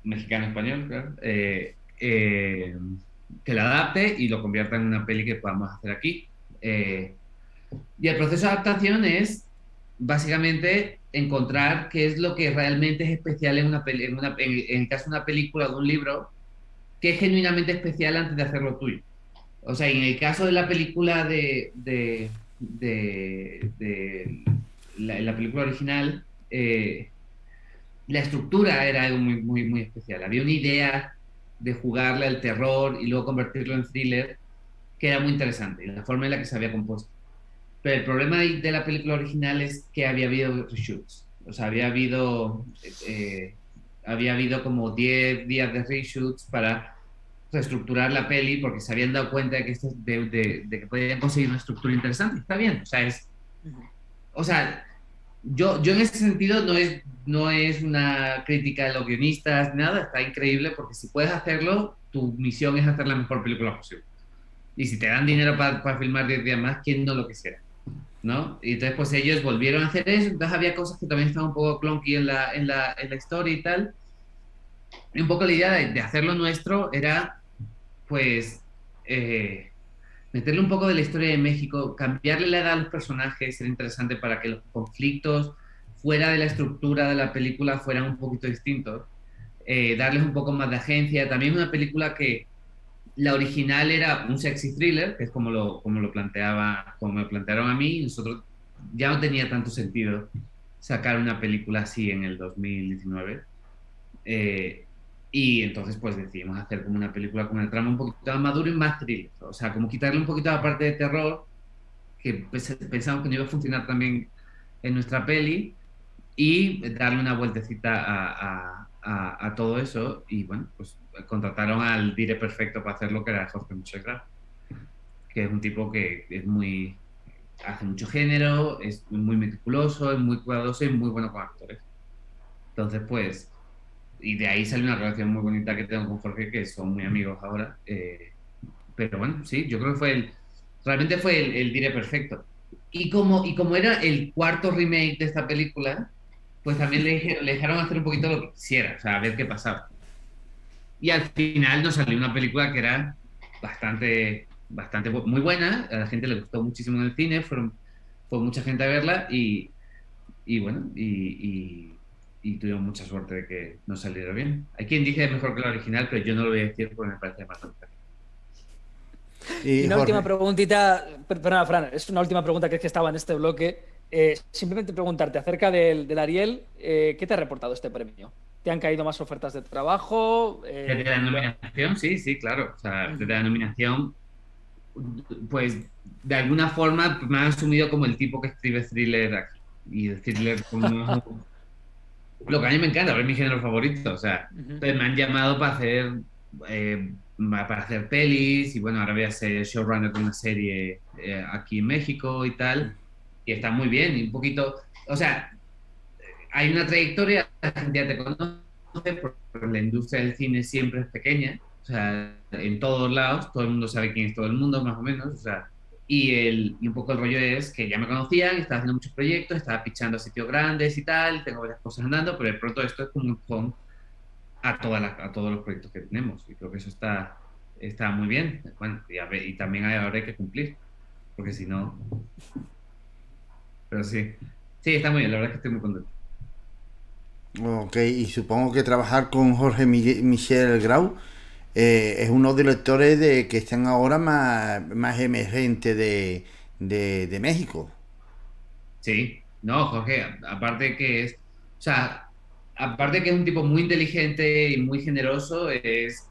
mexicano-español, claro, que lo adapte y lo convierta en una peli que podamos hacer aquí. Y el proceso de adaptación es básicamente encontrar qué es lo que realmente es especial en en el caso de una película o de un libro, que es genuinamente especial antes de hacerlo tuyo. O sea, en el caso de la película la película original, la estructura era algo muy, muy, muy especial. Había una idea de jugarle al terror y luego convertirlo en thriller que era muy interesante, y la forma en la que se había compuesto. Pero el problema de la película original es que había habido reshoots. O sea, había habido como 10 días de reshoots para reestructurar la peli porque se habían dado cuenta de que podían conseguir una estructura interesante. Está bien. O sea, yo en ese sentido no es una crítica a los guionistas, nada. Está increíble porque si puedes hacerlo, tu misión es hacer la mejor película posible. Y si te dan dinero para filmar 10 días más, ¿quién no lo quisiera? ¿No? Y entonces pues ellos volvieron a hacer eso, entonces había cosas que también estaban un poco clunky en la historia y tal. Y un poco la idea de hacerlo nuestro era pues meterle un poco de la historia de México, cambiarle la edad a los personajes, era interesante para que los conflictos fuera de la estructura de la película fueran un poquito distintos, darles un poco más de agencia. También una película que la original era un sexy thriller, que es como me lo plantearon a mí, y nosotros ya no tenía tanto sentido sacar una película así en el 2019. Y entonces pues decidimos hacer como una película con una trama un poquito más madura y más thriller. O sea, como quitarle un poquito la parte de terror, que pensamos que no iba a funcionar también en nuestra peli, y darle una vueltecita a todo eso. Y bueno, pues contrataron al dire perfecto para hacerlo, que era Jorge Muchegras, que es un tipo que es muy, hace mucho género, es muy meticuloso, es muy cuidadoso y muy bueno con actores. Entonces, pues, y de ahí sale una relación muy bonita que tengo con Jorge, que son muy amigos ahora. Pero bueno, sí, yo creo que realmente fue el dire perfecto. Y como era el cuarto remake de esta película, pues también le dejaron hacer un poquito lo que quisiera, o sea, a ver qué pasaba. Y al final nos salió una película que era muy buena, a la gente le gustó muchísimo en el cine, fue mucha gente a verla y bueno, y tuvimos mucha suerte de que nos saliera bien. Hay quien dice mejor que la original, pero yo no lo voy a decir porque me parece más bonita. Y Y una última Jorge, preguntita, perdona, Fran, es una última pregunta que es que estaba en este bloque. Simplemente preguntarte acerca del Ariel, ¿qué te ha reportado este premio? ¿Te han caído más ofertas de trabajo? Desde la nominación, sí, sí, claro. O sea, desde la nominación, pues de alguna forma me han asumido como el tipo que escribe thriller aquí. Y el thriller como lo que a mí me encanta, es mi género favorito. O sea, Ujú. entonces me han llamado para hacer pelis y bueno, ahora voy a ser showrunner de una serie aquí en México y tal. Y está muy bien. Y un poquito, o sea, hay una trayectoria, la gente ya te conoce, porque la industria del cine siempre es pequeña, o sea, en todos lados, todo el mundo sabe quién es todo el mundo, más o menos, o sea, y un poco el rollo es que ya me conocían, estaba haciendo muchos proyectos, estaba pichando a sitios grandes y tal, tengo varias cosas andando, pero de pronto esto es como un empujón a todos los proyectos que tenemos, y creo que eso está muy bien, bueno, y también ahora hay que cumplir, porque si no, pero sí, sí, está muy bien, la verdad es que estoy muy contento. ok, y supongo que trabajar con Jorge Michel Grau es uno de los directores que están ahora más emergentes de México. Sí, no, Jorge, aparte que es, o sea, aparte que es un tipo muy inteligente y muy generoso, es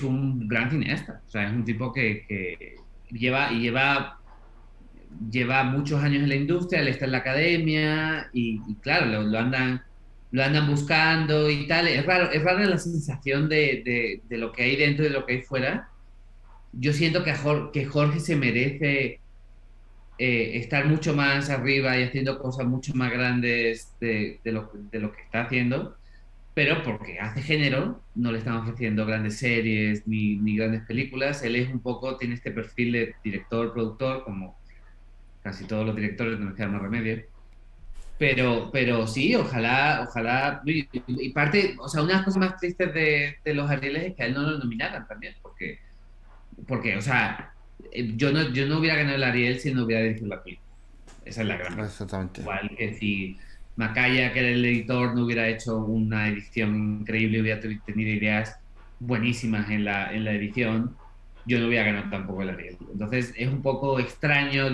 un gran cineasta. O sea, es un tipo que lleva muchos años en la industria, él está en la academia y claro, lo andan buscando y tal. Es raro la sensación de lo que hay dentro y de lo que hay fuera. Yo siento que Jorge se merece estar mucho más arriba y haciendo cosas mucho más grandes de lo que está haciendo, pero porque hace género, no le están ofreciendo grandes series ni grandes películas. Él es un poco, tiene este perfil de director, productor, como casi todos los directores, no les queda más remedio. Pero sí, ojalá, y parte, o sea, una de las cosas más tristes de los Arieles es que a él no lo nominaran también, porque, o sea, yo no hubiera ganado el Ariel si no hubiera dirigido la película. Esa es la gran verdad. Exactamente. Igual que si Macaya, que era el editor, no hubiera hecho una edición increíble, hubiera tenido ideas buenísimas en la edición, yo no hubiera ganado tampoco el Ariel. Entonces es un poco extraño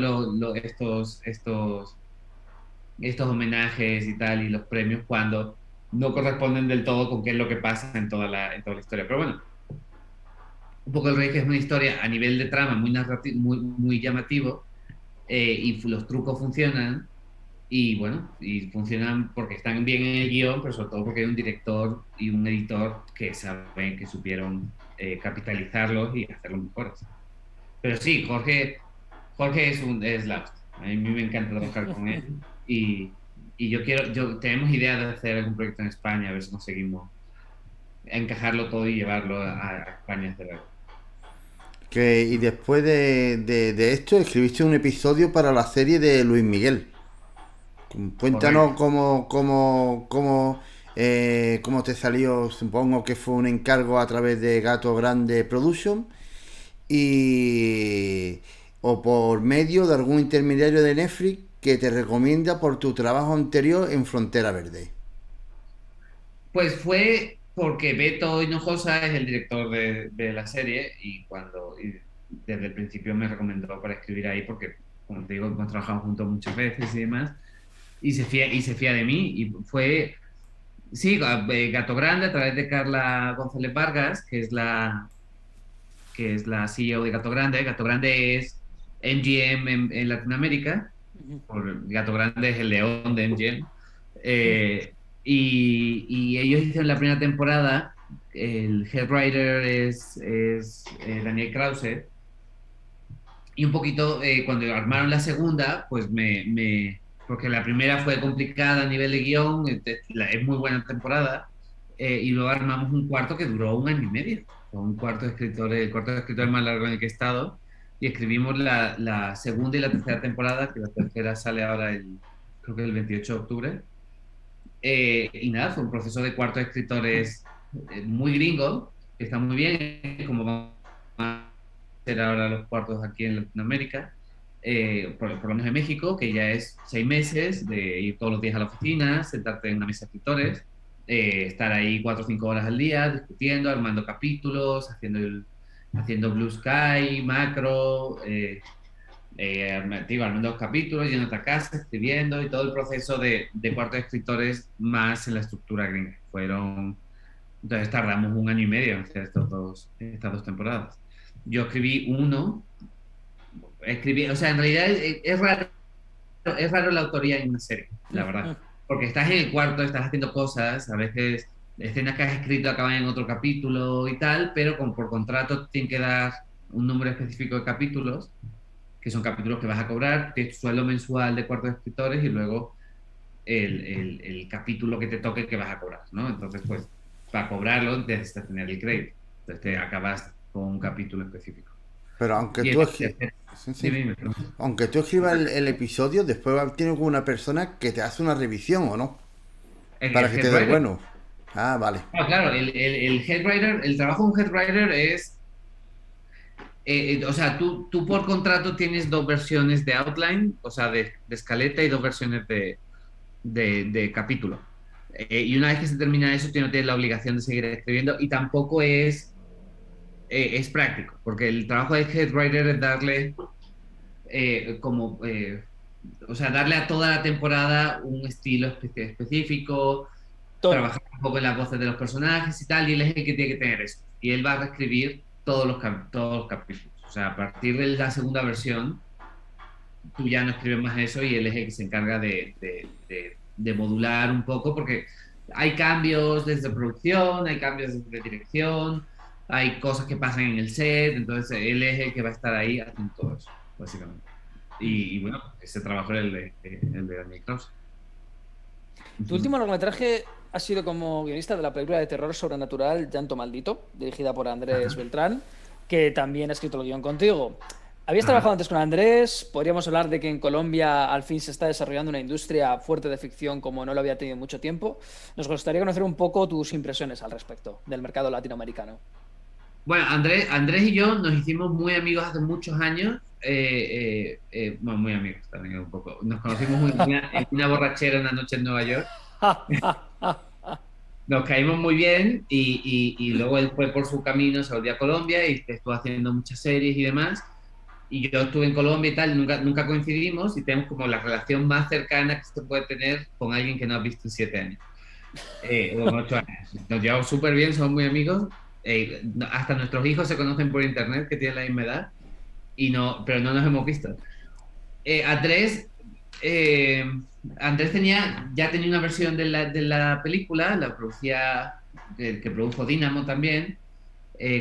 estos homenajes y tal, y los premios cuando no corresponden del todo con qué es lo que pasa en toda la historia. Pero bueno, un poco el Rey, que es una historia a nivel de trama muy narrativo, muy, muy llamativo, y los trucos funcionan, y bueno, y funcionan porque están bien en el guión, pero sobre todo porque hay un director y un editor que saben, que supieron capitalizarlos y hacerlos mejores. Pero sí, Jorge es la hostia. A mí me encanta trabajar con él y tenemos idea de hacer algún proyecto en España, a ver si conseguimos encajarlo todo y llevarlo a España a hacer algo. Y después de esto escribiste un episodio para la serie de Luis Miguel. Cuéntanos Correcto. cómo te salió. Supongo que fue un encargo a través de Gato Grande Production y o por medio de algún intermediario de Netflix que te recomienda por tu trabajo anterior en Frontera Verde. Pues fue porque Beto Hinojosa es el director de la serie y desde el principio me recomendó para escribir ahí porque, como te digo, hemos trabajado juntos muchas veces y demás. y se fía de mí. Y fue, sí, Gato Grande a través de Carla González Vargas, que es la CEO de Gato Grande. Gato Grande es MGM en Latinoamérica, Ujú. Gato Grande es el león de MGM. Ujú. Y ellos hicieron la primera temporada, el head writer es Daniel Krause, y un poquito cuando armaron la segunda, pues porque la primera fue complicada a nivel de guión, es muy buena temporada, y luego armamos un cuarto que duró un año y medio, con un cuarto de escritores, el cuarto de escritores más largo en el que he estado, y escribimos la segunda y la tercera temporada, que la tercera sale ahora creo que el 28 de octubre. Y nada, fue un proceso de cuarto de escritores muy gringo, que está muy bien, como van a ser ahora los cuartos aquí en Latinoamérica, por lo menos en México, que ya es 6 meses de ir todos los días a la oficina, sentarte en una mesa de escritores, estar ahí 4 o 5 horas al día discutiendo, armando capítulos, haciendo Blue Sky, macro, armando dos capítulos, yendo a otra casa, escribiendo y todo el proceso de cuarto de escritores más en la estructura gringa. Entonces tardamos un año y medio en hacer estas dos temporadas. Yo o sea, en realidad es raro la autoría en una serie, la verdad. Porque estás en el cuarto, estás haciendo cosas, a veces escenas que has escrito acaban en otro capítulo y tal, pero por contrato tienen que dar un número específico de capítulos, que son capítulos que vas a cobrar, tienes tu sueldo mensual de cuarto de escritores y luego el capítulo que te toque que vas a cobrar, ¿no? Entonces, pues, para cobrarlo necesitas tener el crédito. Entonces, te acabas con un capítulo específico. Pero aunque Y tú, sí, sí. dime, pregunta. Aunque tú escribas el episodio, después tienes una persona que te hace una revisión, ¿o no? El Para que head te dé el writer. bueno. Ah, vale. Ah, claro, el head writer, el trabajo de un head writer es, o sea, tú por contrato tienes dos versiones de outline, o sea, de escaleta y dos versiones de capítulo. Y una vez que se termina eso, tú no tienes la obligación de seguir escribiendo y tampoco es práctico, porque el trabajo de head writer es darle como, o sea, darle a toda la temporada un estilo específico, Tono. trabajar un poco en las voces de los personajes y tal, y él es el que tiene que tener eso. Y él va a reescribir todos los capítulos. O sea, a partir de la segunda versión, tú ya no escribes más eso y él es el que se encarga de modular un poco, porque hay cambios desde producción, hay cambios desde dirección, hay cosas que pasan en el set, entonces él es el que va a estar ahí haciendo todo eso, básicamente. Y bueno, ese trabajo es el de Daniel Krause. Tu Ujú. último largometraje ha sido como guionista de la película de terror sobrenatural Llanto Maldito, dirigida por Andrés Ajá, Beltrán, que también ha escrito el guión contigo. ¿Habías trabajado ajá. antes con Andrés? Podríamos hablar de que en Colombia al fin se está desarrollando una industria fuerte de ficción como no lo había tenido en mucho tiempo. Nos gustaría conocer un poco tus impresiones al respecto del mercado latinoamericano. Bueno, Andrés y yo nos hicimos muy amigos hace muchos años. Bueno, muy amigos también un poco. Nos conocimos en una borrachera una noche en Nueva York. Nos caímos muy bien y luego él fue por su camino, se volvió a Colombia y estuvo haciendo muchas series y demás. Y yo estuve en Colombia y tal, nunca coincidimos y tenemos como la relación más cercana que se puede tener con alguien que no has visto en 7 años, o en 8 años. Nos llevamos súper bien, somos muy amigos. Hasta nuestros hijos se conocen por internet, que tienen la misma edad, pero no nos hemos visto. Andrés, eh, Andrés ya tenía una versión de la película, la producía, que produjo Dynamo también,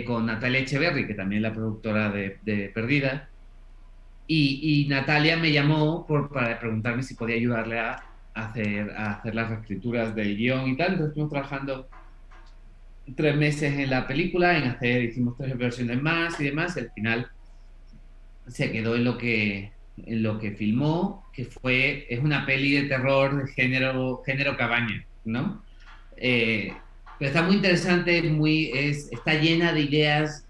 con Natalia Echeverry, que también es la productora de Perdida. Y Natalia me llamó para preguntarme si podía ayudarle a hacer las reescrituras del guión y tal. Entonces estuvimos trabajando 3 meses en la película, hicimos 3 versiones más y demás, y al final se quedó en lo que filmó, es una peli de terror de género cabaña, ¿no? Pero está muy interesante, está llena de ideas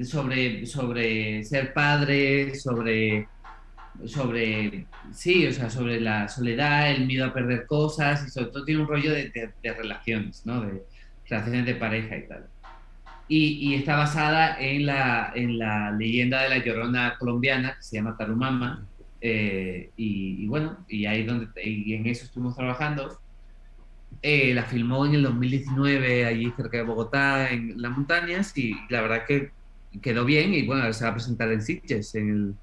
sobre ser padre, sí, o sea, sobre la soledad, el miedo a perder cosas y sobre todo tiene un rollo de relaciones, ¿no? De relaciones de pareja y tal. Y está basada en la leyenda de la Llorona colombiana que se llama Tarumama. Y bueno, y ahí y en eso estuvimos trabajando. La filmó en el 2019 allí cerca de Bogotá, en las montañas, y la verdad que quedó bien. Y bueno, ahora se va a presentar en Sitges, en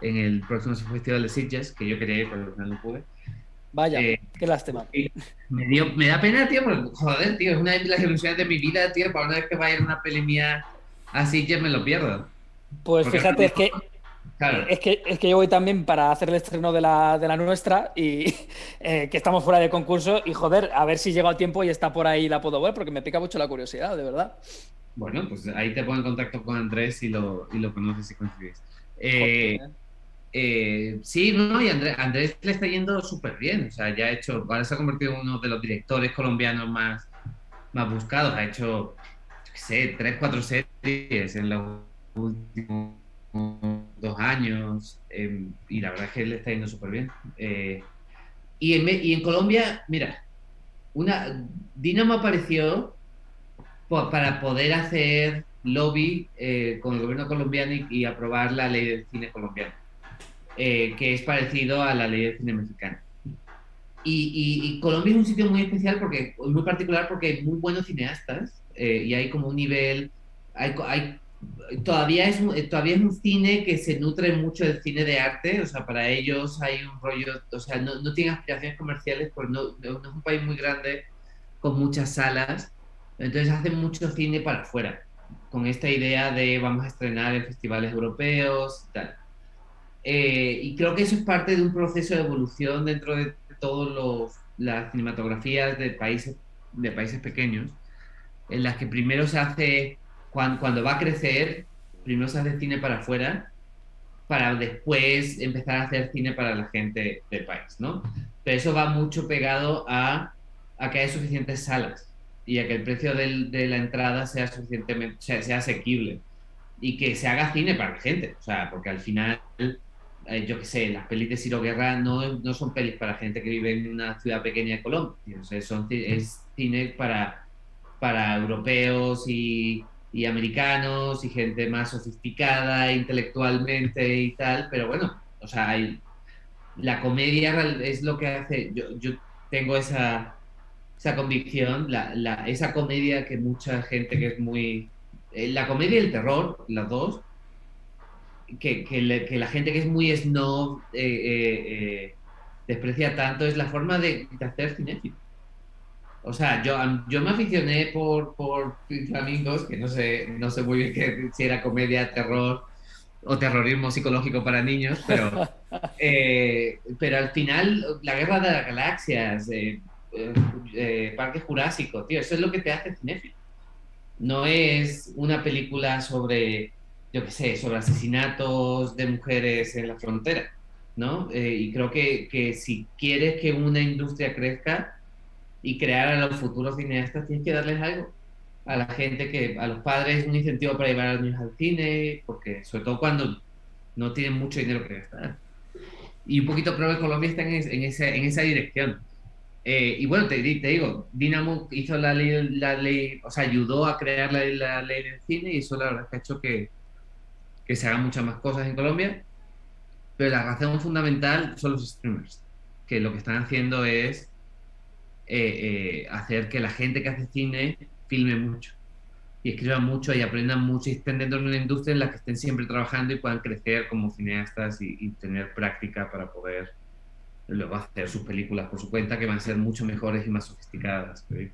el próximo Festival de Sitges, que yo quería ir, pero al final no pude. Vaya, Eh, qué lástima. me da pena, tío, porque, joder, tío, es una de las ilusiones de mi vida, tío, para una vez que vaya a una peli mía a Sitges me lo pierdo. Pues Porque, fíjate, es que claro, yo voy también para hacer el estreno de la nuestra y que estamos fuera de concurso y joder, a ver si llega el tiempo y está por ahí y la puedo ver porque me pica mucho la curiosidad, de verdad. bueno, pues ahí te pongo en contacto con Andrés y lo conoces y coincidís. Joder, qué Eh, bien. sí, no, y Andrés le está yendo súper bien. O sea, ya ha hecho, ahora se ha convertido en uno de los directores colombianos más buscados. Ha hecho, yo qué sé, 3, 4 series en los últimos 2 años. Y la verdad es que le está yendo súper bien. Y en Colombia, mira, Dinamo apareció para poder hacer lobby con el gobierno colombiano y aprobar la ley del cine colombiano, que es parecido a la ley del cine mexicano. Y Colombia es un sitio muy especial, muy particular, porque hay muy buenos cineastas y hay como un nivel, todavía es un cine que se nutre mucho del cine de arte. O sea, para ellos hay un rollo, o sea, no tienen aspiraciones comerciales, pues no es un país muy grande con muchas salas, entonces hacen mucho cine para afuera, con esta idea de vamos a estrenar en festivales europeos y tal. Y creo que eso es parte de un proceso de evolución dentro de todas las cinematografías de países pequeños, en las que primero se hace, cuando va a crecer, primero se hace cine para afuera, para después empezar a hacer cine para la gente del país, ¿no? Pero eso va mucho pegado a que hay suficientes salas y a que el precio de la entrada sea suficientemente, sea asequible y que se haga cine para la gente. O sea, porque al final, yo qué sé, las pelis de Ciro Guerra no son pelis para gente que vive en una ciudad pequeña de Colombia. O sea, es cine para europeos y americanos y gente más sofisticada intelectualmente y tal. Pero bueno, o sea, la comedia es lo que hace. Yo tengo esa convicción, esa comedia que mucha gente que es muy... la comedia y el terror, las dos, que la gente que es muy snob desprecia tanto, es la forma de hacer cinéfilo. O sea, yo me aficioné por Flamingos, que no sé muy bien si era comedia, terror o terrorismo psicológico para niños, pero al final, la Guerra de las Galaxias, Parque Jurásico, tío, eso es lo que te hace cinéfilo. No es una película sobre, yo qué sé, sobre asesinatos de mujeres en la frontera, ¿no? Y creo que si quieres que una industria crezca y crear a los futuros cineastas, tienes que darles algo a la gente, a los padres, un incentivo para llevar a los niños al cine, porque sobre todo cuando no tienen mucho dinero que gastar. Y un poquito creo que Colombia está en esa dirección. Y bueno, te digo, Dinamo hizo la ley, o sea, ayudó a crear la ley del cine, y eso la verdad es que ha hecho que se hagan muchas más cosas en Colombia. Pero la razón fundamental son los streamers, que lo que están haciendo es hacer que la gente que hace cine filme mucho y escriban mucho y aprendan mucho y estén dentro de una industria en la que estén siempre trabajando y puedan crecer como cineastas y tener práctica para poder luego hacer sus películas por su cuenta, que van a ser mucho mejores y más sofisticadas. ¿Sí?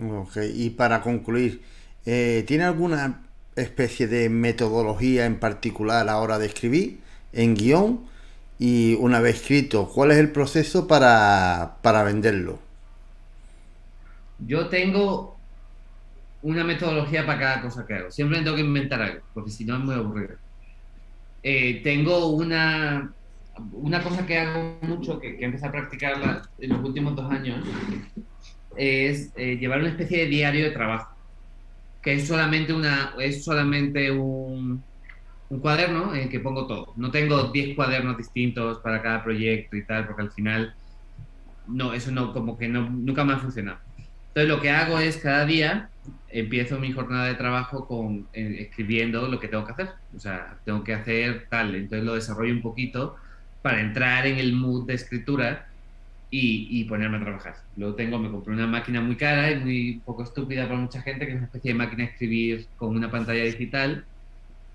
Ok, y para concluir, ¿tiene alguna especie de metodología en particular a la hora de escribir en guión? Y una vez escrito, ¿cuál es el proceso para venderlo? Yo tengo una metodología para cada cosa que hago. Siempre tengo que inventar algo, porque si no es muy aburrido. Tengo una cosa que hago mucho, que empecé a practicarla en los últimos 2 años, es llevar una especie de diario de trabajo, que es solamente un cuaderno en el que pongo todo. No tengo 10 cuadernos distintos para cada proyecto y tal, porque al final no, eso no, como que no, nunca me ha funcionado. Entonces lo que hago es cada día empiezo mi jornada de trabajo escribiendo lo que tengo que hacer. O sea, tengo que hacer tal, entonces lo desarrollo un poquito para entrar en el mood de escritura y ponerme a trabajar. Luego me compré una máquina muy cara y muy poco estúpida para mucha gente, que es una especie de máquina de escribir con una pantalla digital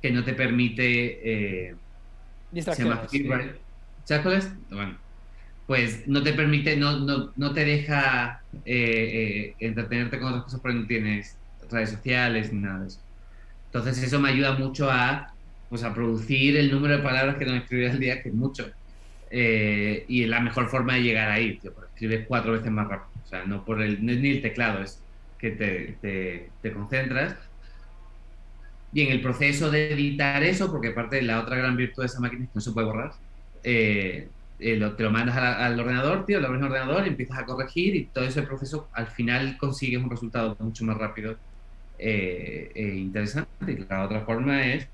que no te permite, se llama Distracciones. Figwrite. ¿Sabes cuál es? Bueno, pues no te permite, no te deja entretenerte con otras cosas porque no tienes redes sociales ni nada de eso. Entonces eso me ayuda mucho pues a producir el número de palabras que tengo que escribir al día, que es mucho. Y la mejor forma de llegar ahí, tío, porque escribes 4 veces más rápido. O sea, no es ni el teclado, es que te concentras. Y en el proceso de editar eso, porque aparte de la otra gran virtud de esa máquina es que no se puede borrar, te lo mandas al ordenador, tío, lo abres en el ordenador y empiezas a corregir y todo ese proceso al final consigues un resultado mucho más rápido e interesante. Y la otra forma es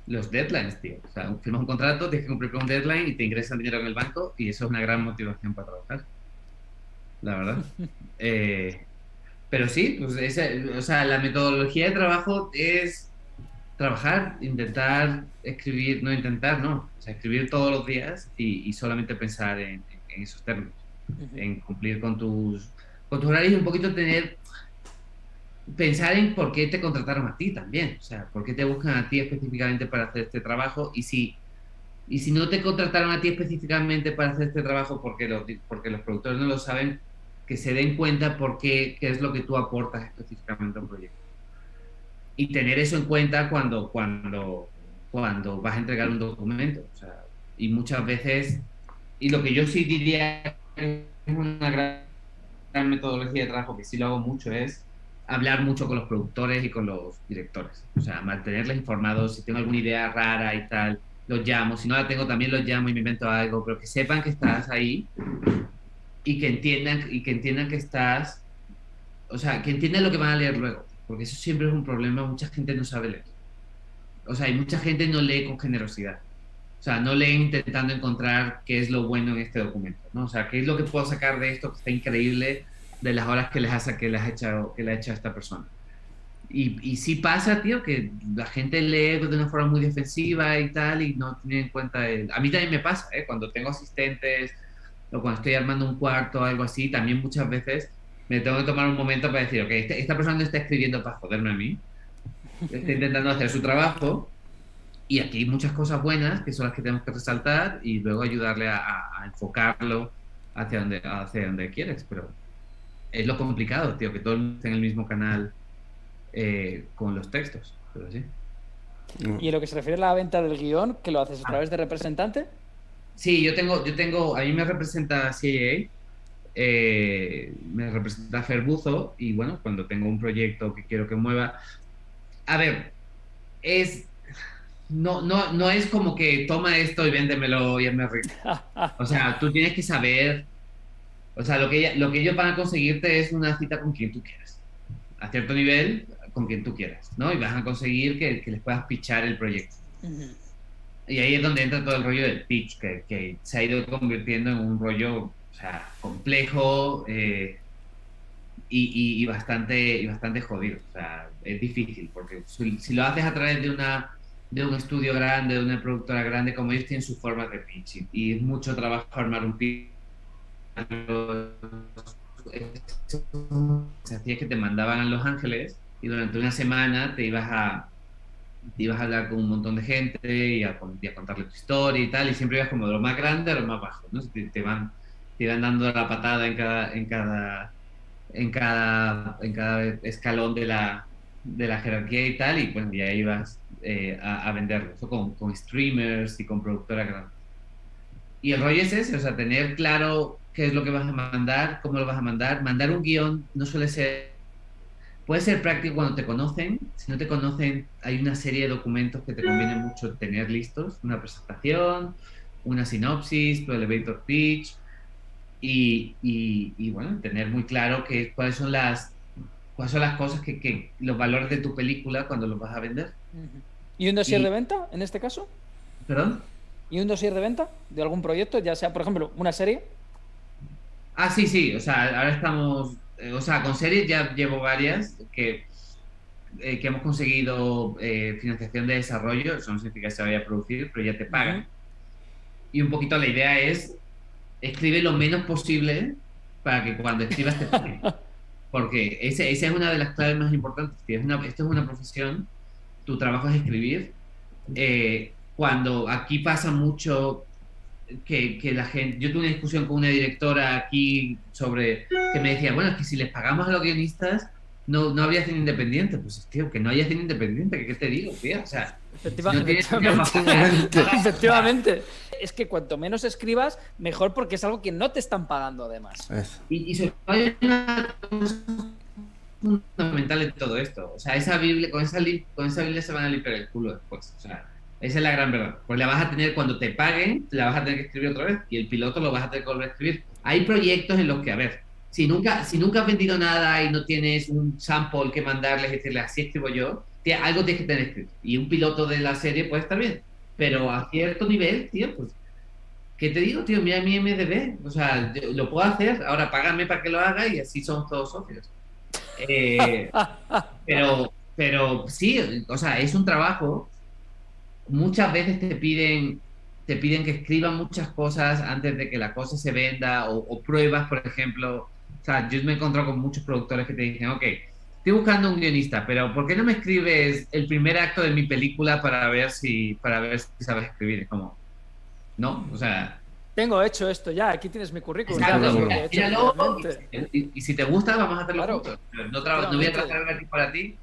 los deadlines, tío. O sea, firmas un contrato, tienes que cumplir con un deadline y te ingresan dinero en el banco y eso es una gran motivación para trabajar, la verdad. Pero sí, pues o sea, la metodología de trabajo es trabajar, intentar escribir, no intentar, no, o sea, escribir todos los días y solamente pensar en esos términos, en cumplir con tus horarios y un poquito pensar en por qué te contrataron a ti también, o sea, por qué te buscan a ti específicamente para hacer este trabajo y si no te contrataron a ti específicamente para hacer este trabajo porque los productores no lo saben, que se den cuenta qué es lo que tú aportas específicamente a un proyecto. Y tener eso en cuenta cuando vas a entregar un documento. O sea, y muchas veces, y lo que yo sí diría es una gran metodología de trabajo, que sí lo hago mucho, es hablar mucho con los productores y con los directores. O sea, mantenerles informados. Si tengo alguna idea rara y tal, los llamo. Si no la tengo, también los llamo y me invento algo, pero que sepan que estás ahí y que entiendan que estás, o sea, que entiendan lo que van a leer luego, porque eso siempre es un problema, mucha gente no sabe leer. O sea, y mucha gente no lee con generosidad. O sea, no lee intentando encontrar qué es lo bueno en este documento, ¿no? O sea, qué es lo que puedo sacar de esto que está increíble de las horas que le ha hecho a esta persona. Y sí pasa, tío, que la gente lee de una forma muy defensiva y tal, y no tiene en cuenta A mí también me pasa, ¿eh? Cuando tengo asistentes o cuando estoy armando un cuarto o algo así, también muchas veces me tengo que tomar un momento para decir, ok, esta persona no está escribiendo para joderme a mí, está intentando hacer su trabajo, y aquí hay muchas cosas buenas que son las que tenemos que resaltar y luego ayudarle a enfocarlo hacia donde quieres, pero es lo complicado, tío, que todo el mundo esté en el mismo canal con los textos, pero sí. Y en lo que se refiere a la venta del guión, ¿que lo haces a través de representante? Sí, a mí me representa CAA, me representa Ferbuzo y bueno, cuando tengo un proyecto que quiero que mueva, a ver, no es como que toma esto y véndemelo y hazme rico. O sea, tú tienes que saber, o sea, lo que ellos van a conseguirte es una cita con quien tú quieras, a cierto nivel, con quien tú quieras, ¿no? Y vas a conseguir que les puedas pitchar el proyecto. Y ahí es donde entra todo el rollo del pitch, que se ha ido convirtiendo en un rollo, o sea, complejo y bastante jodido. O sea, es difícil, porque si lo haces a través de un estudio grande, de una productora grande, como ellos tienen sus formas de pitch, y es mucho trabajo armar un pitch. Se hacía que te mandaban a Los Ángeles y durante una semana te ibas a hablar con un montón de gente y a contarle tu historia y tal, y siempre ibas como de lo más grande a lo más bajo, ¿no? Te iban dando la patada en cada escalón de la jerarquía y tal, y pues ya ibas a venderlo. Eso con streamers y con productoras grandes. Y el rollo es ese, o sea, tener claro qué es lo que vas a mandar, cómo lo vas a mandar. Mandar un guión no suele ser. Puede ser práctico cuando te conocen. Si no te conocen, hay una serie de documentos que te conviene mucho tener listos. Una presentación, una sinopsis, tu elevator pitch. Y bueno, tener muy claro cuáles son las cosas los valores de tu película cuando los vas a vender. ¿Y un dossier Y, de venta, en este caso? ¿Perdón? ¿Y un dossier de venta de algún proyecto, ya sea, por ejemplo, una serie? Sí, sí, o sea, ahora estamos o sea, con series ya llevo varias que hemos conseguido financiación de desarrollo, eso no significa que se vaya a producir, pero ya te pagan. Y un poquito la idea es, escribe lo menos posible para que cuando escribas te paguen. Porque esa es una de las claves más importantes. Esto es una profesión, tu trabajo es escribir. Cuando aquí pasa mucho que la gente... Yo tuve una discusión con una directora aquí sobre... que me decía, bueno, es que si les pagamos a los guionistas, no habría cine independiente. Pues, tío, que no haya cine independiente, ¿qué te digo, tío? O sea, no tienes efectivamente. Efectivamente. Es que cuanto menos escribas, mejor, porque es algo que no te están pagando además. Y sobre todo hay una cosa fundamental en todo esto. O sea, esa Biblia, con esa Biblia se van a limpiar el culo después. O sea, esa es la gran verdad. Pues la vas a tener cuando te paguen, la vas a tener que escribir otra vez y el piloto lo vas a tener que volver a escribir. Hay proyectos en los que, a ver, si nunca has vendido nada y no tienes un sample que mandarles y decirles así escribo yo, algo tienes que tener escrito. Y un piloto de la serie puede estar bien. Pero a cierto nivel, tío, pues, ¿qué te digo, tío? Mira mi IMDb. O sea, lo puedo hacer, ahora págame para que lo haga y así somos todos socios. Pero sí, o sea, es un trabajo. Muchas veces te piden que escriban muchas cosas antes de que la cosa se venda o pruebas, por ejemplo. O sea, yo me he encontrado con muchos productores que te dicen, ok, estoy buscando un guionista, pero ¿por qué no me escribes el primer acto de mi película para ver si sabes escribir? Es como, no, o sea... Tengo hecho esto ya, aquí tienes mi currículum. Exacto, míralo, y si te gusta, vamos a hacerlo juntos. No voy a trabajar gratis para ti,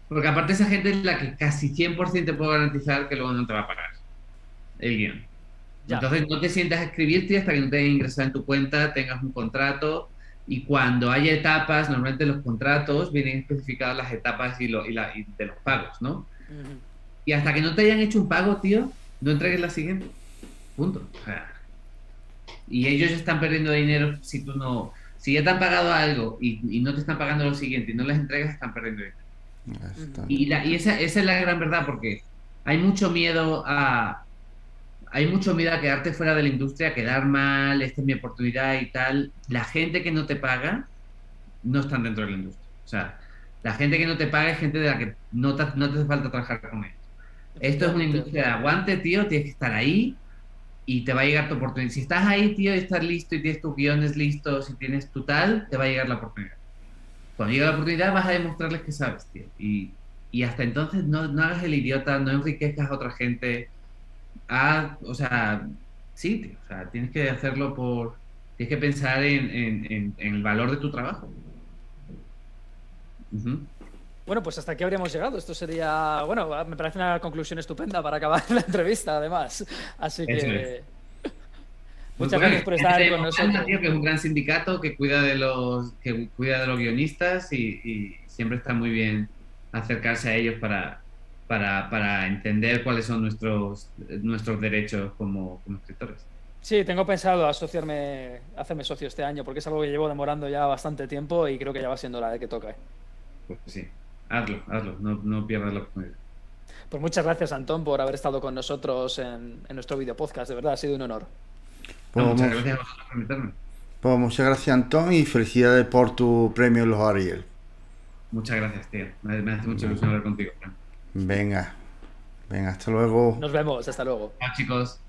porque aparte esa gente es la que casi 100% te puedo garantizar que luego no te va a pagar el guión. Ya. Entonces no te sientas a escribirte hasta que no te hayas ingresado en tu cuenta, tengas un contrato, y cuando haya etapas, normalmente los contratos vienen especificadas las etapas y de los pagos, ¿no? Y hasta que no te hayan hecho un pago, tío, no entregues la siguiente. Punto. O sea, y ellos están perdiendo dinero si tú no... Si ya te han pagado algo y no te están pagando lo siguiente y no les entregas, están perdiendo dinero. Y esa es la gran verdad, porque hay mucho miedo a quedarte fuera de la industria, a quedar mal, esta es mi oportunidad y tal. La gente que no te paga no están dentro de la industria. O sea, la gente que no te paga es gente de la que no te hace falta trabajar con ellos. Esto es una industria de aguante, tío, tienes que estar ahí y te va a llegar tu oportunidad. Si estás ahí, tío, y estás listo y tienes tus guiones listos y tienes tu tal, te va a llegar la oportunidad. Cuando llegue la oportunidad vas a demostrarles que sabes, tío. Y hasta entonces no hagas el idiota, no enriquezcas a otra gente. O sea, sí, tío, o sea, tienes que hacerlo tienes que pensar en el valor de tu trabajo. Bueno, pues hasta aquí habríamos llegado. Esto sería, bueno, me parece una conclusión estupenda para acabar la entrevista, además. Así que... Muchas gracias por estar con nosotros. Tío, que es un gran sindicato que cuida de los guionistas y siempre está muy bien acercarse a ellos para entender cuáles son nuestros derechos como escritores. Sí, tengo pensado hacerme socio este año, porque es algo que llevo demorando ya bastante tiempo y creo que ya va siendo la de que toca. Pues sí, hazlo, no pierdas la oportunidad. Pues muchas gracias, Antón, por haber estado con nosotros en nuestro video podcast. De verdad, ha sido un honor. Muchas gracias a vosotros por invitarme. Pues muchas gracias, Antón, y felicidades por tu premio en los Ariel. Muchas gracias, tío. Me hace mucha ilusión hablar contigo. Venga, hasta luego. Nos vemos, hasta luego. Chao, chicos.